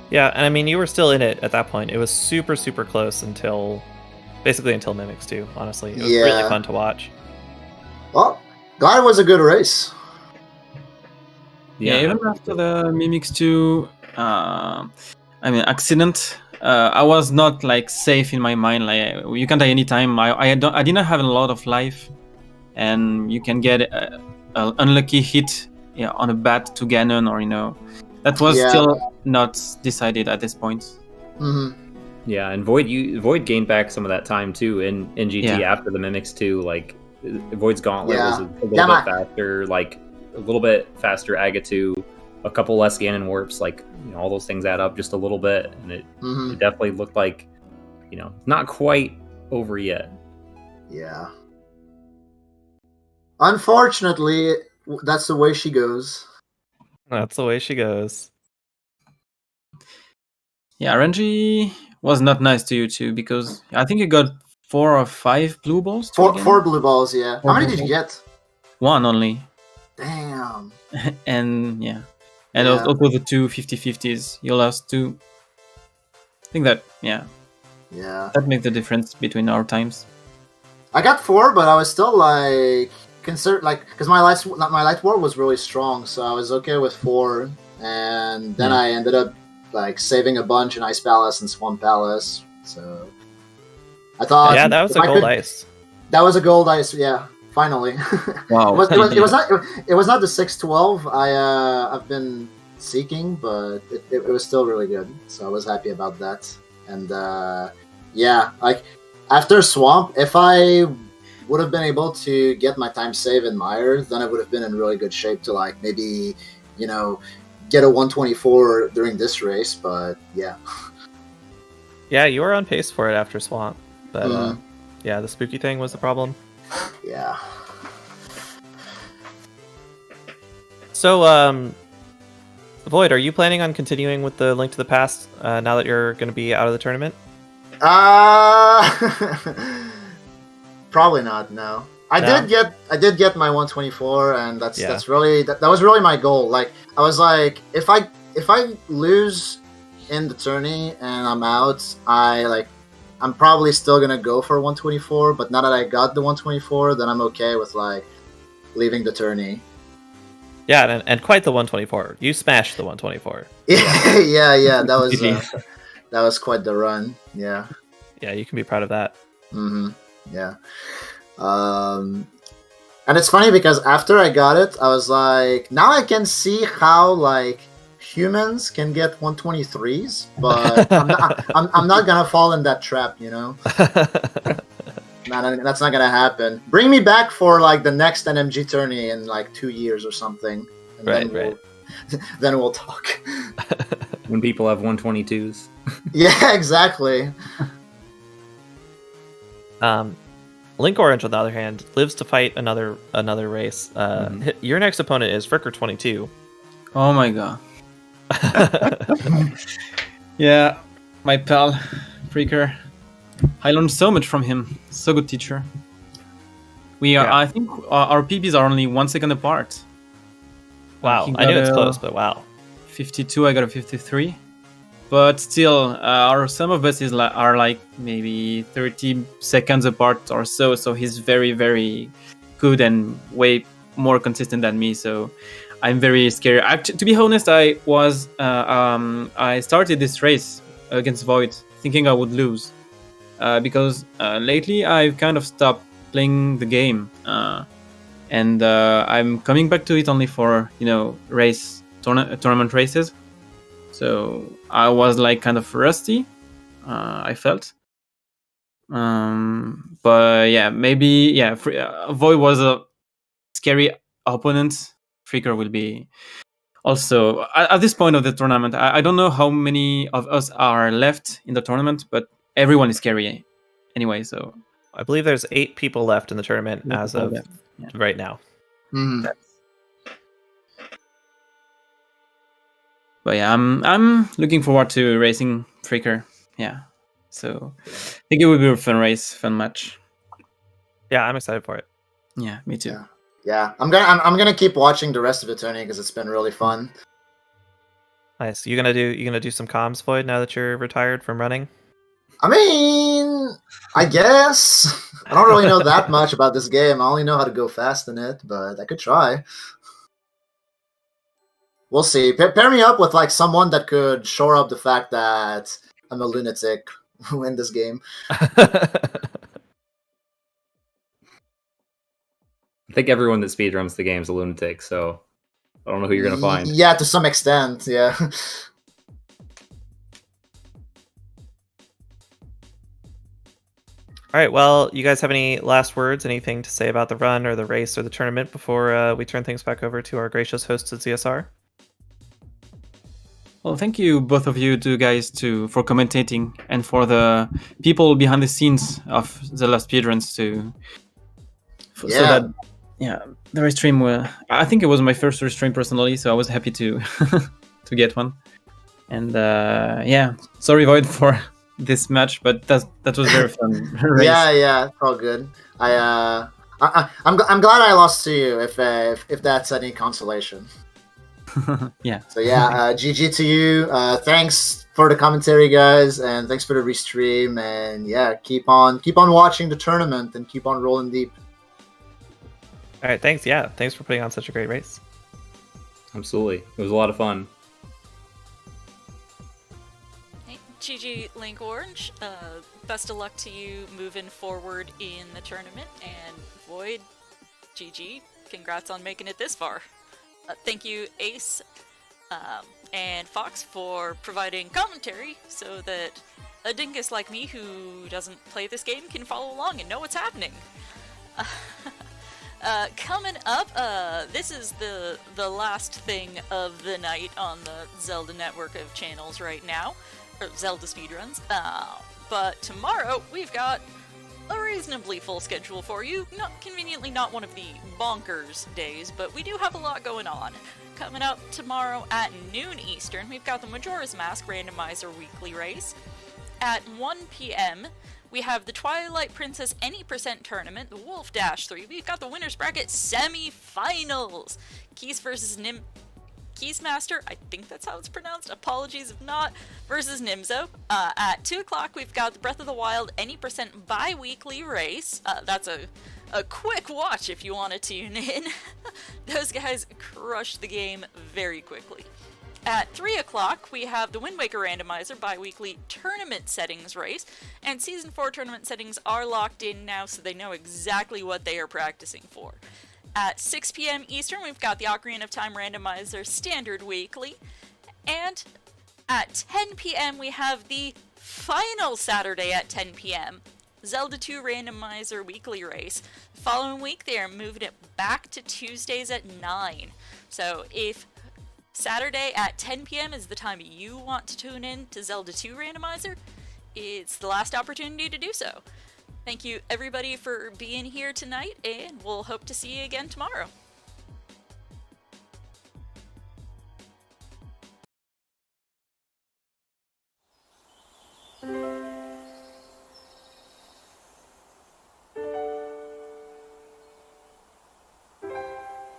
Yeah, and I mean, you were still in it at that point. It was super, super close until Mimics 2, honestly. It was really fun to watch. Well, glad it was a good race. Yeah, even after the Mimics 2, accident, I was not like safe in my mind. Like you can die anytime. I didn't have a lot of life, and you can get an unlucky hit on a bat to Ganon, or that was still not decided at this point. Mm-hmm. Yeah, and Void gained back some of that time too in GT after the Mimics 2. Like Void's Gauntlet was a little bit faster, like a little bit faster Aga 2, a couple less Ganon warps, like all those things add up just a little bit, and it definitely looked like not quite over yet. Yeah. Unfortunately, that's the way she goes. That's the way she goes. Yeah, RNG was not nice to you too, because I think you got 4 or 5 blue balls. Four blue balls, yeah. Four How many blue did you get? 1 only. Damn. And yeah. And Yeah. also the 2 50-50s. You lost 2. I think that, Yeah. that makes the difference between our times. I got 4, but I was still like because my light war was really strong, so I was okay with 4, and then I ended up like saving a bunch in Ice Palace and Swamp Palace. So I thought, Yeah, that was a gold ice. That was a gold ice, yeah. Finally. Wow. it was not the 612 I've been seeking, but it was still really good. So I was happy about that. And yeah, like after Swamp, if I would have been able to get my time save in Mire, then I would have been in really good shape to like maybe, get a 124 during this race. But yeah. Yeah, you were on pace for it after Swamp, but yeah, the spooky thing was the problem. Yeah. So, Void, are you planning on continuing with the Link to the Past now that you're going to be out of the tournament? Probably not. No, I did get my 124, and that's really that was really my goal. Like I was like, if I lose in the tourney and I'm out, I'm probably still gonna go for 124. But now that I got the 124, then I'm okay with like leaving the tourney. Yeah, and quite the 124. You smashed the 124. Yeah. That was quite the run. Yeah. Yeah, you can be proud of that. Mm-hmm. Yeah. And it's funny because after I got it, I was like, now I can see how like humans can get 123s, but I'm not gonna fall in that trap, That's not gonna happen. Bring me back for like the next NMG tourney in like 2 years or something. And right. Then we'll talk. When people have 122s. Yeah, exactly. Linkorange, on the other hand, lives to fight another race. Your next opponent is Fricker22. Oh my god. Yeah, my pal, Fricker. I learned so much from him. So good teacher. I think our PBs are only 1 second apart. Wow, I knew it's close, but wow. 52, I got a 53. But still, our sum of us are like maybe 30 seconds apart or so. So he's very, very good and way more consistent than me. So I'm very scared. Actually, to be honest, I started this race against Void thinking I would lose. Because lately I've kind of stopped playing the game. And I'm coming back to it only for, tournament races. So I was like kind of rusty, I felt. But yeah, maybe, Void was a scary opponent. Fricker will be also, at this point of the tournament, I don't know how many of us are left in the tournament, but everyone is scary anyway, so. I believe there's 8 people left in the tournament as of right now. Mm. But yeah, I'm looking forward to racing Fricker. Yeah, so I think it will be a fun race, fun match. Yeah, I'm excited for it. Yeah, me too. Yeah. I'm gonna keep watching the rest of the tourney because it's been really fun. Nice. You gonna do some comms, Void, now that you're retired from running? I mean, I guess I don't really know that much about this game. I only know how to go fast in it, but I could try. We'll see. Pair me up with like someone that could shore up the fact that I'm a lunatic in this game. I think everyone that speedruns the game is a lunatic, so I don't know who you're gonna find. Yeah, to some extent, yeah. All right, well, you guys have any last words, anything to say about the run or the race or the tournament before we turn things back over to our gracious hosts at ZSR? Well, thank you, both of you two guys, for commentating, and for the people behind the scenes of Zelda Speedruns so that the restream. I think it was my first restream personally, so I was happy to to get one. And yeah, sorry Void for this match, but that was very fun. race. Yeah, it's all good. I'm glad I lost to you. If that's any consolation. Yeah. So yeah, GG to you. Thanks for the commentary, guys, and thanks for the restream. And yeah, keep on watching the tournament and keep on rolling deep. All right, thanks. Yeah, thanks for putting on such a great race. Absolutely, it was a lot of fun. Hey, GG Linkorange. Best of luck to you moving forward in the tournament. And Void, GG. Congrats on making it this far. Thank you, Ace and Fox, for providing commentary so that a dingus like me who doesn't play this game can follow along and know what's happening. Coming up, this is the last thing of the night on the Zelda network of channels right now, or Zelda Speedruns. But tomorrow we've got a reasonably full schedule for you. Conveniently not one of the bonkers days, but we do have a lot going on. Coming up tomorrow at noon Eastern, we've got the Majora's Mask Randomizer Weekly Race. At 1 p.m., we have the Twilight Princess Any Percent Tournament, the Wolf Dash 3. We've got the Winner's Bracket Semi-Finals. Keys versus Keysmaster, I think that's how it's pronounced, apologies if not, versus Nimzo. At 2 o'clock, we've got the Breath of the Wild Any Percent Bi-Weekly Race. That's a quick watch if you want to tune in. Those guys crushed the game very quickly. At 3 o'clock, we have the Wind Waker Randomizer Bi-Weekly Tournament Settings Race, and Season 4 tournament settings are locked in now, so they know exactly what they are practicing for. At 6 p.m. Eastern, we've got the Ocarina of Time Randomizer Standard Weekly. And at 10 p.m., we have the final Saturday at 10 p.m. Zelda 2 Randomizer Weekly Race. The following week, they are moving it back to Tuesdays at 9. So if Saturday at 10 p.m. is the time you want to tune in to Zelda 2 Randomizer, it's the last opportunity to do so. Thank you, everybody, for being here tonight, and we'll hope to see you again tomorrow.